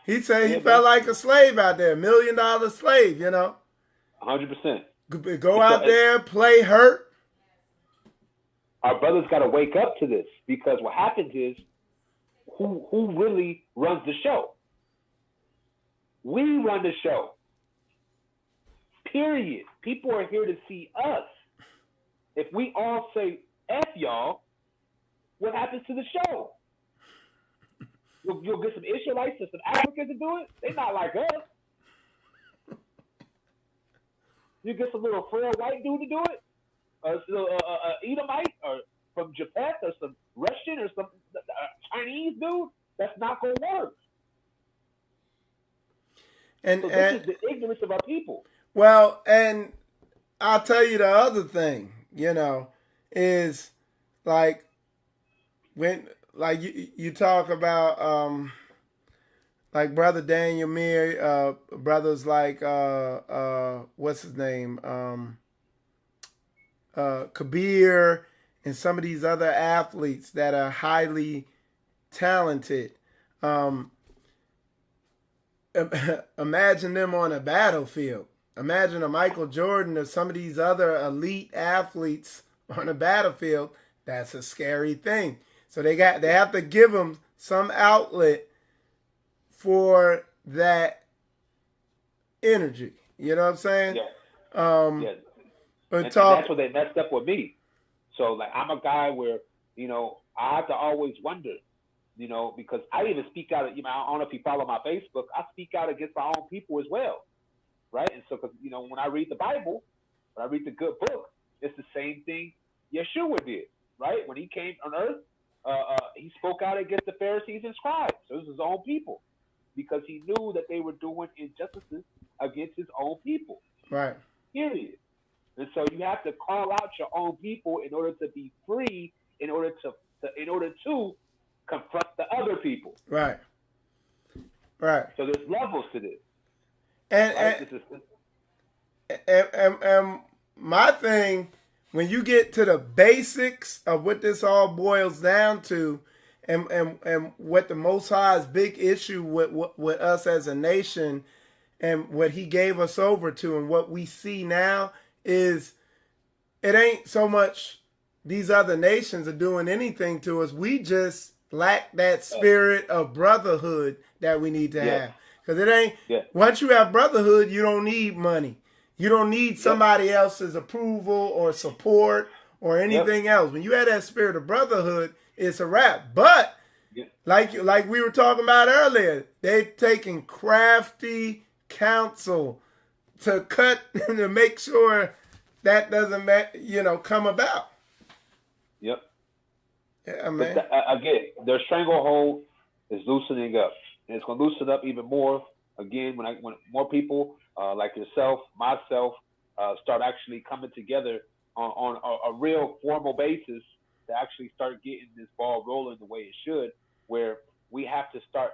He said he felt like a slave out there, $1 million slave, you know. 100%. Go out there, play hurt. Our brothers got to wake up to this, because what happens is, who really runs the show? We run the show. Period. People are here to see us. If we all say F y'all, what happens to the show? You'll get some Israelites and some Africans to do it. They're not like us. You get some little frail white dude to do it, Edomite, or from Japan, or some Russian, or some Chinese dude. That's not going to work. And this is the ignorance of our people. Well, and I'll tell you the other thing, you know, is like when you talk about like Brother Daniel Meir, brothers like what's his name, Kabir, and some of these other athletes that are highly talented. Imagine them on a battlefield. Imagine a Michael Jordan or some of these other elite athletes on a battlefield. That's a scary thing. So they have to give them some outlet for that energy. You know what I'm saying? Yeah. And that's what they messed up with me. So like, I'm a guy where, you know, I have to always wonder, you know, because I even speak out. You know, I don't know if you follow my Facebook. I speak out against my own people as well, right? And so, because, you know, when I read the Bible, when I read the good book, it's the same thing Yeshua did, right? When he came on earth, he spoke out against the Pharisees and scribes. So it was his own people, because he knew that they were doing injustices against his own people. Right. Period. And so you have to call out your own people in order to be free, in order to confront the other people. Right. Right. So there's levels to this. and my thing, when you get to the basics of what this all boils down to, and what the Most High's big issue with us as a nation, and what He gave us over to, and what we see now is, it ain't so much these other nations are doing anything to us. We just lack that spirit of brotherhood that we need to have. Because it ain't, once you have brotherhood, you don't need money. You don't need somebody else's approval or support or anything else. When you have that spirit of brotherhood, it's a wrap. But like we were talking about earlier, they're taking crafty counsel to cut to make sure that doesn't come about. Yep. Yeah, man. Again, their stranglehold is loosening up, and it's going to loosen up even more. Again, when more people like yourself, myself, start actually coming together on a real formal basis to actually start getting this ball rolling the way it should, where we have to start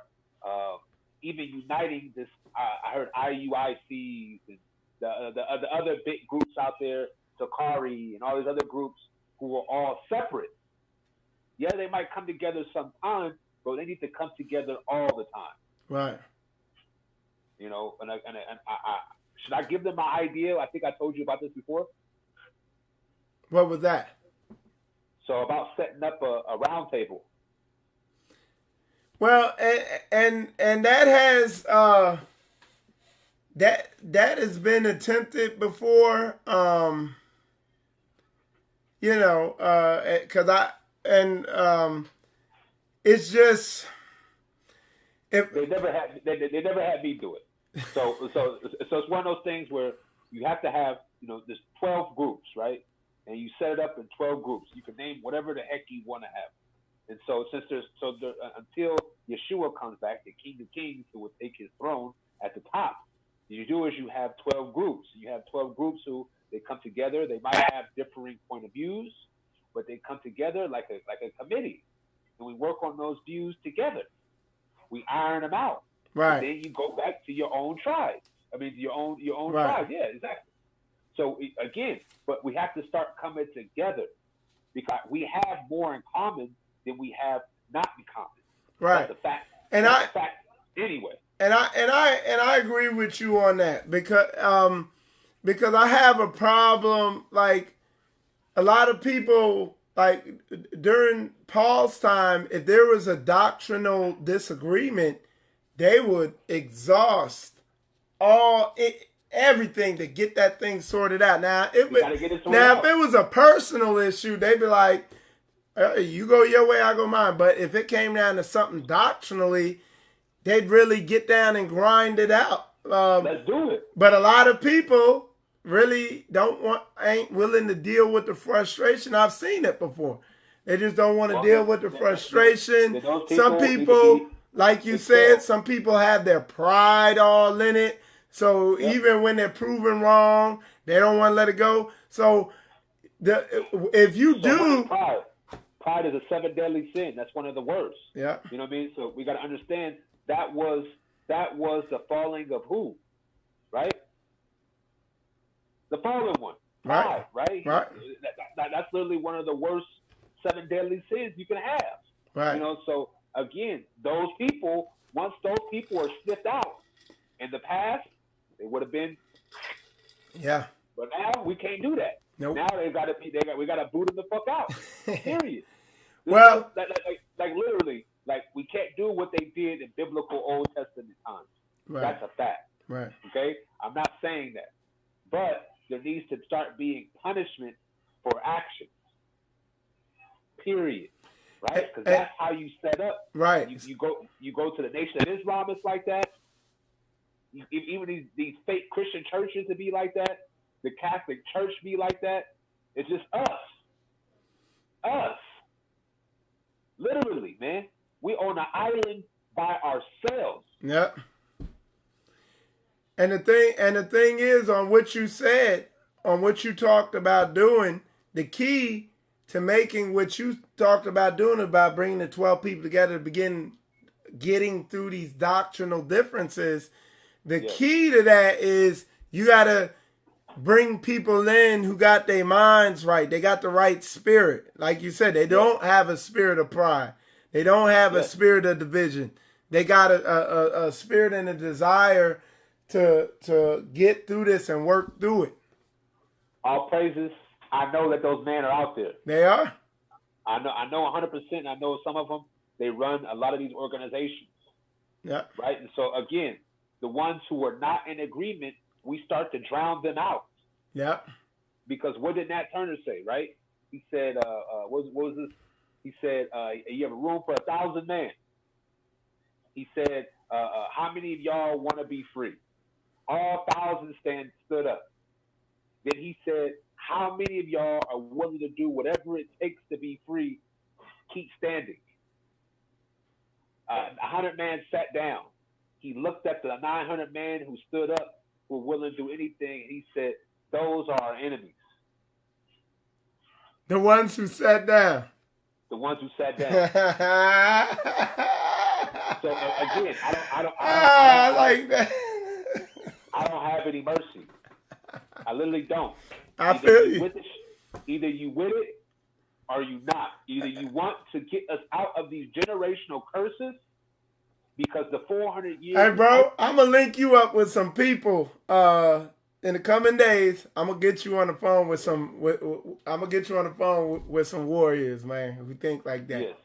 even uniting this. I heard IUICs and the other big groups out there, Sakari and all these other groups who are all separate. Yeah, they might come together sometime, but they need to come together all the time. Right. And I should I give them my idea? I think I told you about this before. What was that? So about setting up a round table. Well, and that has that has been attempted before. Because it's just they never had me do it. So it's one of those things where you have to have there's 12 groups, right? And you set it up in 12 groups. You can name whatever the heck you want to have. And so until Yeshua comes back, the King of Kings, who will take his throne at the top, you do is you have 12 groups. You have 12 groups who they come together. They might have differing point of views, but they come together like a committee, and we work on those views together. We iron them out. Right. And then you go back to your own tribe. Your own right. tribe. Yeah, exactly. So again, but we have to start coming together because we have more in common than we have not in common. Right. That's a fact. That's a fact anyway. And I agree with you on that because I have a problem, like a lot of people, like during Paul's time, if there was a doctrinal disagreement, they would exhaust everything to get that thing sorted out. Now, if it was a personal issue, they'd be like, you go your way, I go mine. But if it came down to something doctrinally, they'd really get down and grind it out. Let's do it. But a lot of people really ain't willing to deal with the frustration. I've seen it before. They just don't want to deal with the frustration. Some people, like you said, some people have their pride all in it. So even when they're proven wrong, they don't want to let it go. So if you do... Pride is a 7 deadly sin. That's one of the worst. Yeah. You know what I mean? So we got to understand that was the falling of who? Right? The fallen one. Pride, right? Right. That's literally one of the worst 7 deadly sins you can have. Right. So again, those people, once those people are sniffed out in the past, they would have been. Yeah. But now we can't do that. Nope. Now we got to boot them the fuck out. Period. Well, like literally, like we can't do what they did in biblical Old Testament times. Right. That's a fact. Right. Okay? I'm not saying that. But there needs to start being punishment for actions. Period. Right? Because that's how you set up. Right. You go to the Nation of Islam, it's like that. Even these fake Christian churches to be like that. The Catholic Church be like that. It's just us. Us. Literally, man. We on an island by ourselves. Yep. And the thing is, on what you said, on what you talked about doing, the key to making what you talked about doing about bringing the 12 people together to begin getting through these doctrinal differences, the key to that is you gotta bring people in who got their minds right. They got the right spirit. Like you said, they don't have a spirit of pride. They don't have a spirit of division. They got a spirit and a desire to get through this and work through it. All praises. I know that those men are out there. They are? I know 100%. I know some of them, they run a lot of these organizations. Yeah. Right? And so, again, the ones who are not in agreement, we start to drown them out. Yeah. Because what did Nat Turner say, right? He said, what was this? He said, you have a room for 1,000 men. He said, how many of y'all want to be free? All 1,000 stood up. Then he said, how many of y'all are willing to do whatever it takes to be free? Keep standing. 100 men sat down. He looked at the 900 men who stood up, who were willing to do anything, and he said, those are our enemies. The ones who sat down. The ones who sat down. So again, I like that. I don't have any mercy. I literally don't. I feel you. Either you with it or you not. Either you want to get us out of these generational curses, because the 400 years. Hey, bro, I'm gonna link you up with some people in the coming days. I'm gonna get you on the phone with some. I'm gonna get you on the phone with some warriors, man, who think like that. Yes.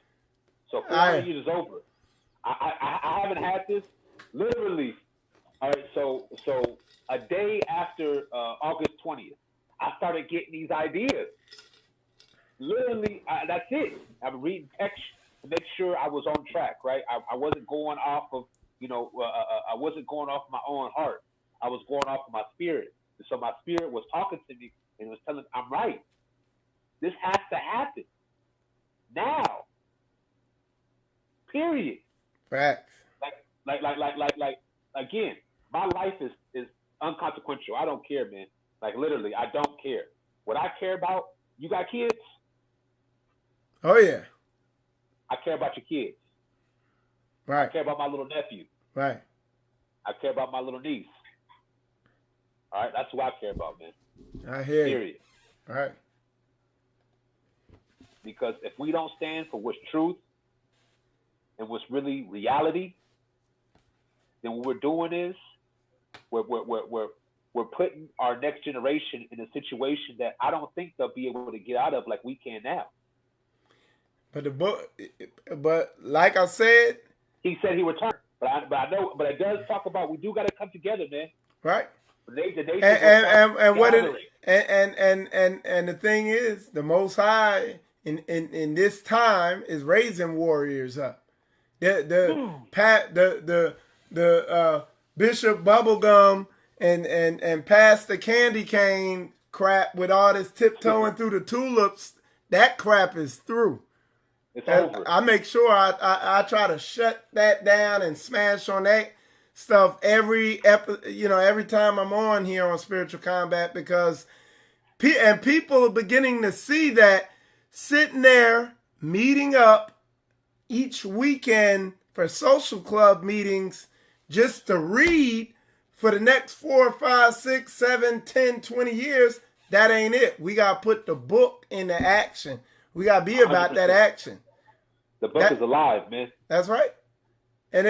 So 400 years is over. I haven't had this literally. All right. So a day after August 20th, I started getting these ideas. Literally, that's it. I'm reading text to make sure I was on track, right? I wasn't going off of, I wasn't going off my own heart. I was going off of my spirit. And so my spirit was talking to me and it was telling me, I'm right. This has to happen now. Period. Facts. Like again, my life is unconsequential. I don't care, man. Like literally, I don't care. What I care about, you got kids? Oh yeah. I care about your kids. Right. I care about my little nephew. Right. I care about my little niece. All right, that's who I care about, man. I hear you. Period. All right. Because if we don't stand for what's truth and what's really reality, then what we're doing is we're putting our next generation in a situation that I don't think they'll be able to get out of like we can now. But like I said, he said he returned. But I know, but it does talk about we do got to come together, man. Right. And the thing is, the Most High in this time is raising warriors up. The Bishop Bubblegum and Pastor Candy Cane crap with all this tiptoeing through the tulips, that crap is through. It's over. I make sure I try to shut that down and smash on that stuff every time I'm on here on Spiritual Combat, because people are beginning to see that sitting there meeting up each weekend for social club meetings just to read for the next 4, 5, 6, 7, 10, 20 years, that ain't it. We got to put the book into action. We got to be about 100%. That action. The book is alive, man. That's right. And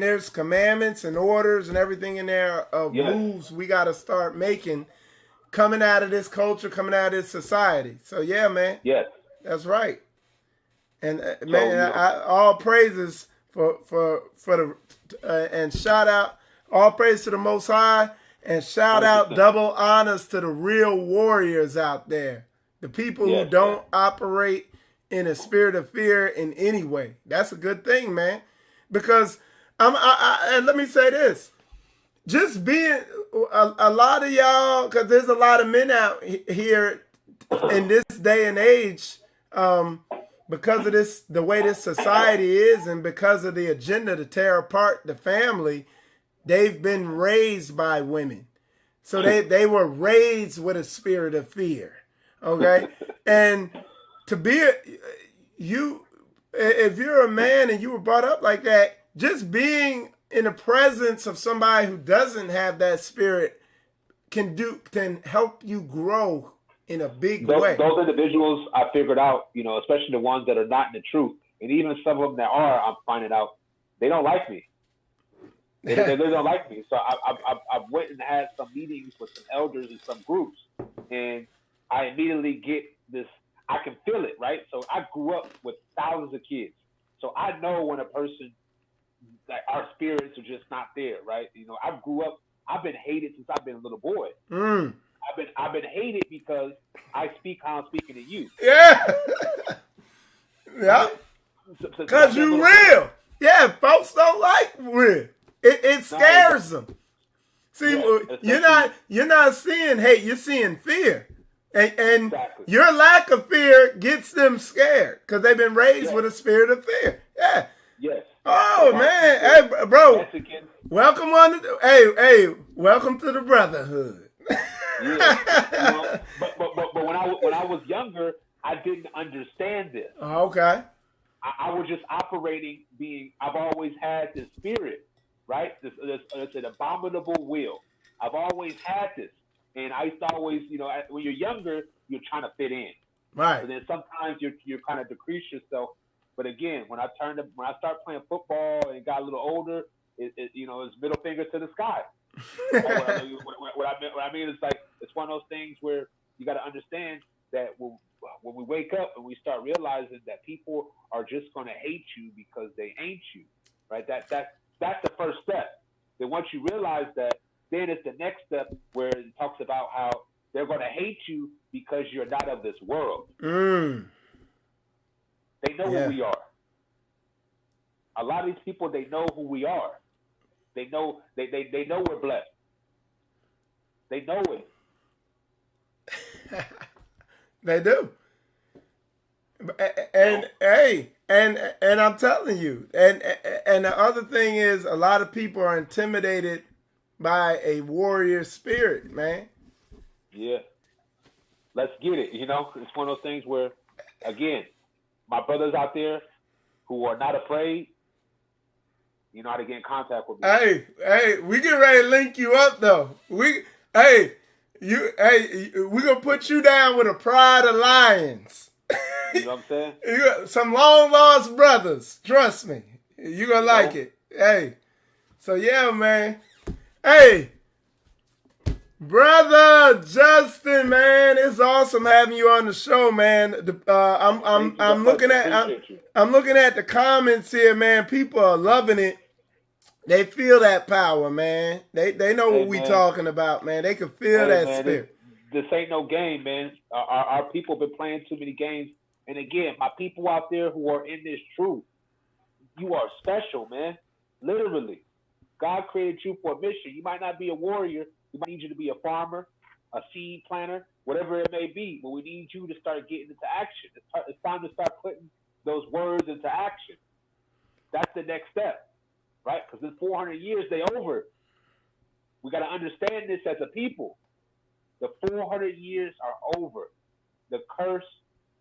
there's commandments and orders and everything in there of moves we got to start making coming out of this culture, coming out of this society. So yeah, man. Yes. That's right. And all praises for the and shout out, all praise to the Most High, and shout 100%. Out double honors to the real warriors out there. The people who don't operate in a spirit of fear in any way. That's a good thing, man. Because and let me say this. Just being a lot of y'all, because there's a lot of men out here in this day and age, because of this, the way this society is, and because of the agenda to tear apart the family, they've been raised by women. So they were raised with a spirit of fear. Okay? And to be if you're a man and you were brought up like that, just being in the presence of somebody who doesn't have that spirit can help you grow in a big those, way. those individuals I figured out, especially the ones that are not in the truth, and even some of them that are, I'm finding out they don't like me. They don't like me. So I went and had some meetings with some elders and some groups, and I immediately get this. I can feel it, right? So I grew up with thousands of kids, so I know when a person, like, our spirits are just not there, right? I grew up. I've been hated since I've been a little boy. I've been hated because I speak how I'm speaking to you. Yeah. Yeah. Because you real. Boy. Yeah, folks don't like real. It scares them. See, you're not seeing hate, you're seeing fear. And exactly. Your lack of fear gets them scared because they've been raised with a spirit of fear. Yeah. Yes. Oh, man. Hey, bro. Welcome welcome to the brotherhood. Yeah. But when I was younger, I didn't understand this. Okay. I was just operating, I've always had this spirit, right? It's an abominable will. I've always had this. And I used to always, when you're younger, you're trying to fit in. Right. And then sometimes you're kind of decrease yourself. But again, when I started playing football and got a little older, it's middle finger to the sky. What I mean is, like, it's one of those things where you got to understand that when we wake up and we start realizing that people are just going to hate you because they ain't you, right? That's the first step. Then once you realize that, then it's the next step where it talks about how they're going to hate you because you're not of this world. They know who we are. A lot of these people, they know who we are. They know we're blessed. They know it. They do. And I'm telling you, and the other thing is, a lot of people are intimidated by a warrior spirit, man. Yeah. Let's get it. It's one of those things where, again, my brothers out there who are not afraid, you know how to get in contact with me. Hey, we get ready to link you up though. We're gonna put you down with a pride of lions. You know what I'm saying? You got some long lost brothers. Trust me. You're gonna like it. Hey. So yeah, man. Hey. Brother Justin, man, it's awesome having you on the show, man. I'm looking at the comments here, man. People are loving it. They feel that power, man. They know what we talking about, man. They can feel that spirit. This ain't no game, man. Our people been playing too many games. And again, my people out there who are in this truth, you are special, man. Literally. God created you for a mission. You might not be a warrior. We might need you to be a farmer, a seed planter, whatever it may be. But we need you to start getting into action. It's time to start putting those words into action. That's the next step, right? Because in 400 years, they over. We got to understand this as a people. The 400 years are over. The curse,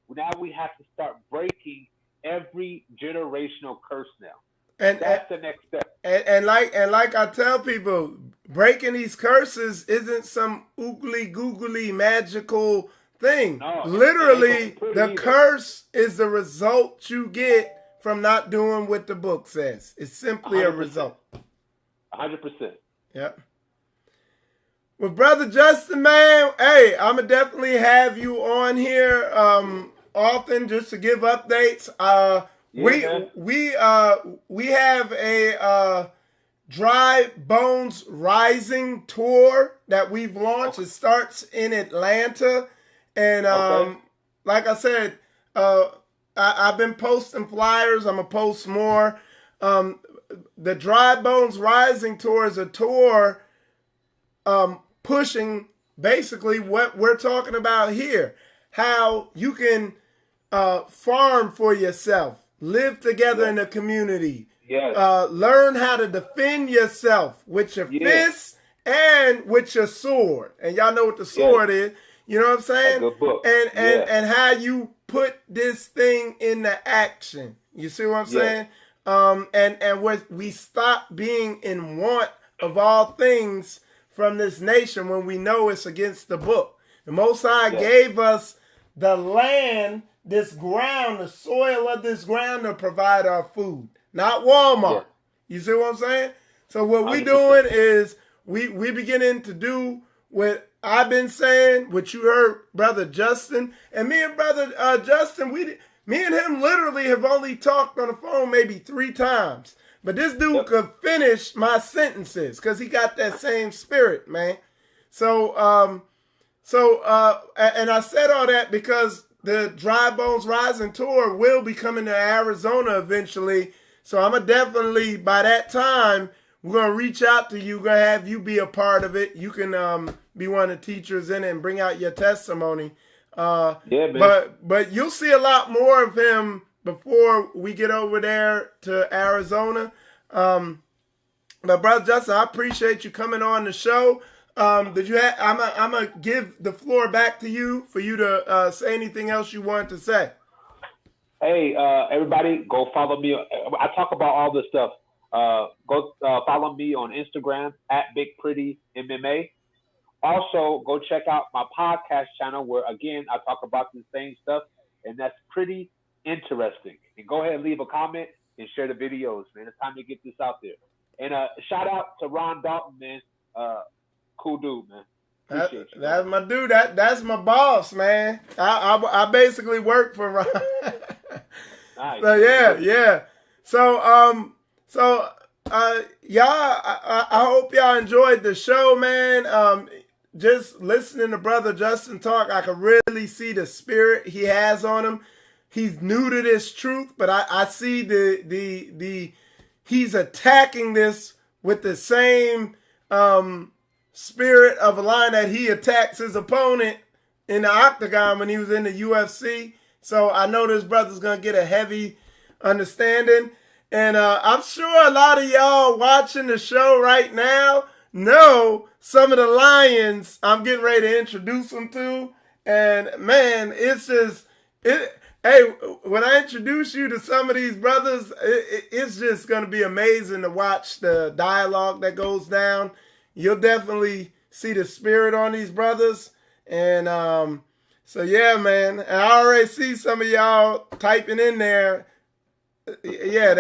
now we have to start breaking every generational curse now. And that's the next step. And like I tell people, breaking these curses isn't some oogly googly magical thing. No, literally, the curse is the result you get from not doing what the book says. It's simply 100%. A result. 100%. Yep. Well, Brother Justin, man, hey, I'm going to definitely have you on here often just to give updates. We have a Dry Bones Rising tour that we've launched. It starts in Atlanta. And like I said, I've been posting flyers. I'm going to post more. The Dry Bones Rising tour is a tour pushing basically what we're talking about here. How you can farm for yourself. Live together in a community. Learn how to defend yourself with your fists and with your sword. And y'all know what the sword is. You know what I'm saying? Good book. And how you put this thing into action. You see what I'm saying? And we stop being in want of all things from this nation when we know it's against the book. The Most High gave us the land, this ground, the soil of this ground to provide our food, not Walmart. You see what I'm saying? So what we doing is we beginning to do what I've been saying, what you heard Brother Justin, and me and Brother Justin, me and him literally have only talked on the phone maybe 3 times. But this dude could finish my sentences because he got that same spirit, man. So, and I said all that because the Dry Bones Rising Tour will be coming to Arizona eventually. So I'm going to definitely, by that time, we're going to reach out to you. We're going to have you be a part of it. You can be one of the teachers in it and bring out your testimony. Man. But you'll see a lot more of him before we get over there to Arizona. But Brother Justin, I appreciate you coming on the show. I'm gonna give the floor back to you for you to say anything else you want to say. Hey, everybody, go follow me. I talk about all this stuff. Go follow me on Instagram at BigPrettyMMA. Also, go check out my podcast channel where, again, I talk about the same stuff, and that's pretty interesting. And go ahead and leave a comment and share the videos, man. It's time to get this out there. And shout out to Ron Dalton, man. Cool dude, man. That's my dude. That's my boss, man. I basically work for Ron. Nice. So yeah. So y'all, I hope y'all enjoyed the show, man. Just listening to Brother Justin talk, I could really see the spirit he has on him. He's new to this truth, but I see the he's attacking this with the same spirit of a lion that he attacks his opponent in the octagon when he was in the UFC. So I know this brother's gonna get a heavy understanding, and I'm sure a lot of y'all watching the show right now know some of the lions I'm getting ready to introduce them to, and man, it's just Hey, when I introduce you to some of these brothers, it's just going to be amazing to watch the dialogue that goes down. You'll definitely see the spirit on these brothers. And so, yeah, man. And I already see some of y'all typing in there. Yeah,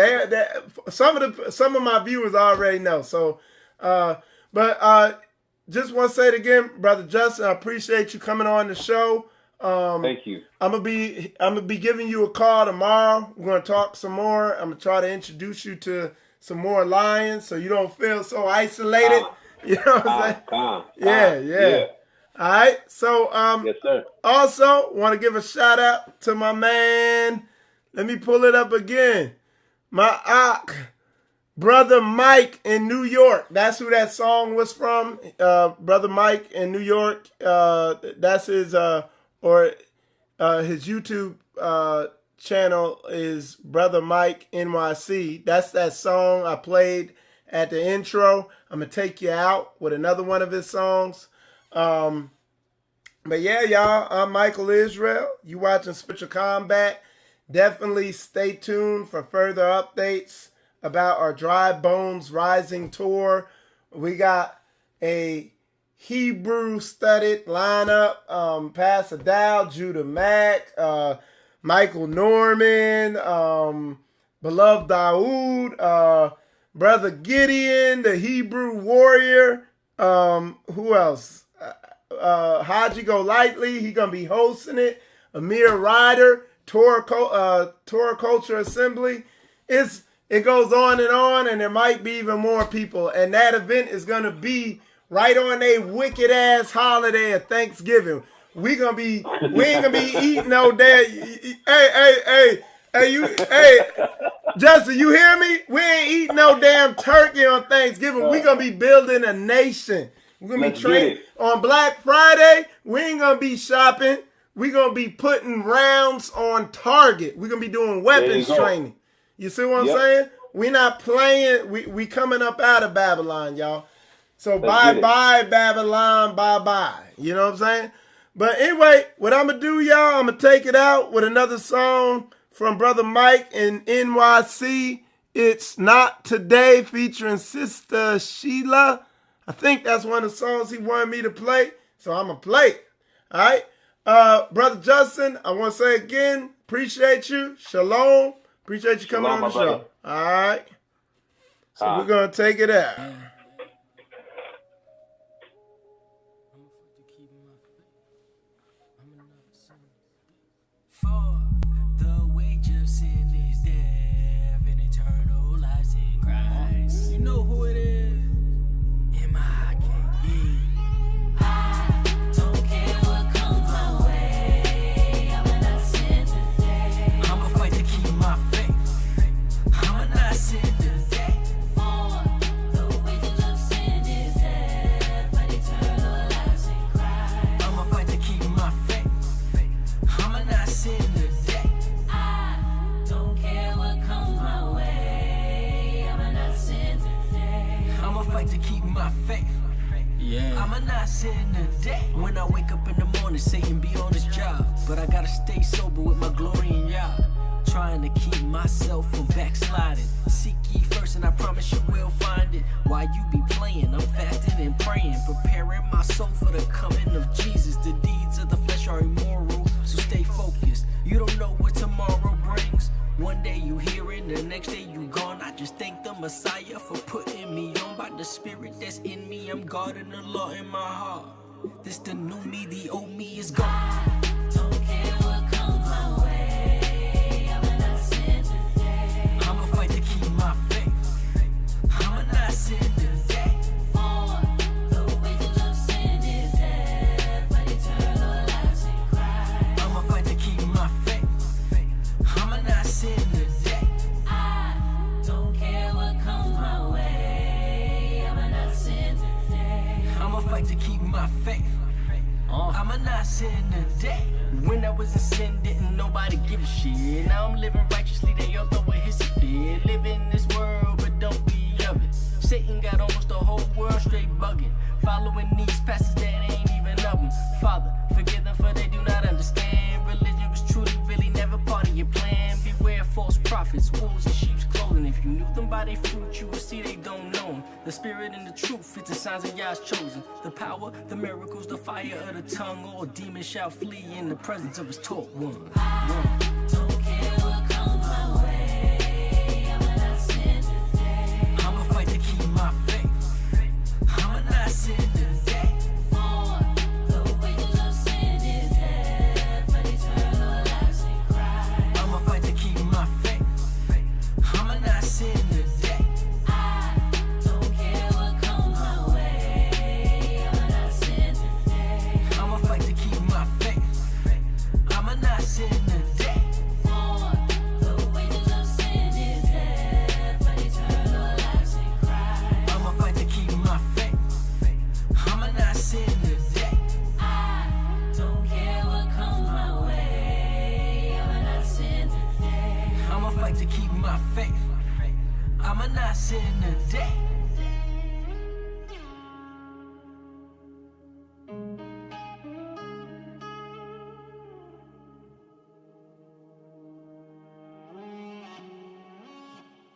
some of my viewers already know. So, but just want to say it again, Brother Justin, I appreciate you coming on the show. Thank you. I'm gonna be giving you a call tomorrow. We're gonna talk some more. I'm gonna try to introduce you to some more lions so you don't feel so isolated. You know what I'm saying? Yeah. All right. So yes, sir. Also want to give a shout out to my man. Let me pull it up again. My Brother Mike in New York. That's who that song was from. Brother Mike in New York. That's his his YouTube channel is Brother Mike NYC. That's that song I played at the intro. I'm going to take you out with another one of his songs. But yeah, y'all, I'm Michael Israel. You watching Spiritual Combat. Definitely stay tuned for further updates about our Dry Bones Rising tour. We got a Hebrew studded lineup. Pastor Dow, Judah Mack, Michael Norman, Beloved Daoud, Brother Gideon, the Hebrew warrior. Who else? Haji Golightly, he gonna be hosting it. Amir Ryder, Torah Culture Assembly. It goes on, and there might be even more people. And that event is gonna be right on a wicked ass holiday of Thanksgiving. We ain't gonna be eating no damn. Hey, Justin, you hear me? We ain't eating no damn turkey on Thanksgiving. We gonna be building a nation. We're gonna be trading on Black Friday. We ain't gonna be shopping. We gonna be putting rounds on target. We're gonna be doing weapons training. You see what I'm saying? We not playing. We coming up out of Babylon, y'all. So bye-bye, Babylon, bye-bye. You know what I'm saying? But anyway, what I'm going to do, y'all, I'm going to take it out with another song from Brother Mike in NYC. It's Not Today featuring Sister Sheila. I think that's one of the songs he wanted me to play, so I'm going to play it. All right? Brother Justin, I want to say again, appreciate you. Shalom. Appreciate you coming on the show. All right? So we're going to take it out. For the wage of sin is death and eternal life in Christ. You know who it is. M.I.K.E. I don't care what comes my way. I'ma not sin today. I'ma fight to keep my faith. I'ma not sin today. For the wages of sin is death and eternal life in Christ. I'ma fight to keep my faith. I'ma not sin today. I don't care what comes my way. I'ma not sin today. I'ma fight to keep my faith. Yeah. I'ma not sin today. When I wake up in the morning, Satan be on his job, but I gotta stay sober with my glory in Yah. Trying to keep myself from backsliding. Seek ye first, and I promise you will find it. While you be playing, I'm fasting and praying, preparing my soul for the coming of Jesus. The deeds of the flesh are immoral, so stay focused. You don't know what tomorrow brings. One day you hear it, the next day you gone. I just thank the Messiah for putting me on. By the spirit that's in me, I'm guarding the law in my heart. This the new me, the old me is gone. I don't care what comes my way. I'ma not sin today. I'ma fight to keep my faith. I'ma not sin today. For the wages of sin is death, but eternal life in Christ. I'ma fight to keep my faith. I'ma not sin today. I don't care what comes my way. I'ma not sin today. I'ma fight to keep my faith. I'ma not sin today. When I was in sin, didn't nobody give a shit. Now I'm living righteously, they all throw a hissy fit. Live in this world, but don't be of it. Satan got almost the whole world straight bugging. Following these pastors that ain't even of them. Father, forgive them for they do not understand. Religion was truly really never part of your plan. Beware false prophets, wolves in sheep's clothing. If you knew them by their fruit, you would see they don't know them. The spirit and the truth, it's the signs of Yah's chosen. The power, the miracles, the fire of the tongue. All demons shall flee in the presence of his taught one. Don't care what comes my way. I'ma not sin today. I'ma fight to keep my faith. I'ma not sin today. For the wages of sin is death, but eternal life in Christ. I'ma fight to keep my faith. I'ma not sin today. I don't care what comes my way. I'ma not sin today. I'ma fight to keep my faith. I'ma not sin today. For the wages of sin is death, but eternal life in Christ. I'ma fight to keep my faith. I'ma not sin today. I don't care what comes my way. I'ma not sin today. I'ma fight to keep my faith. I'ma not sin today.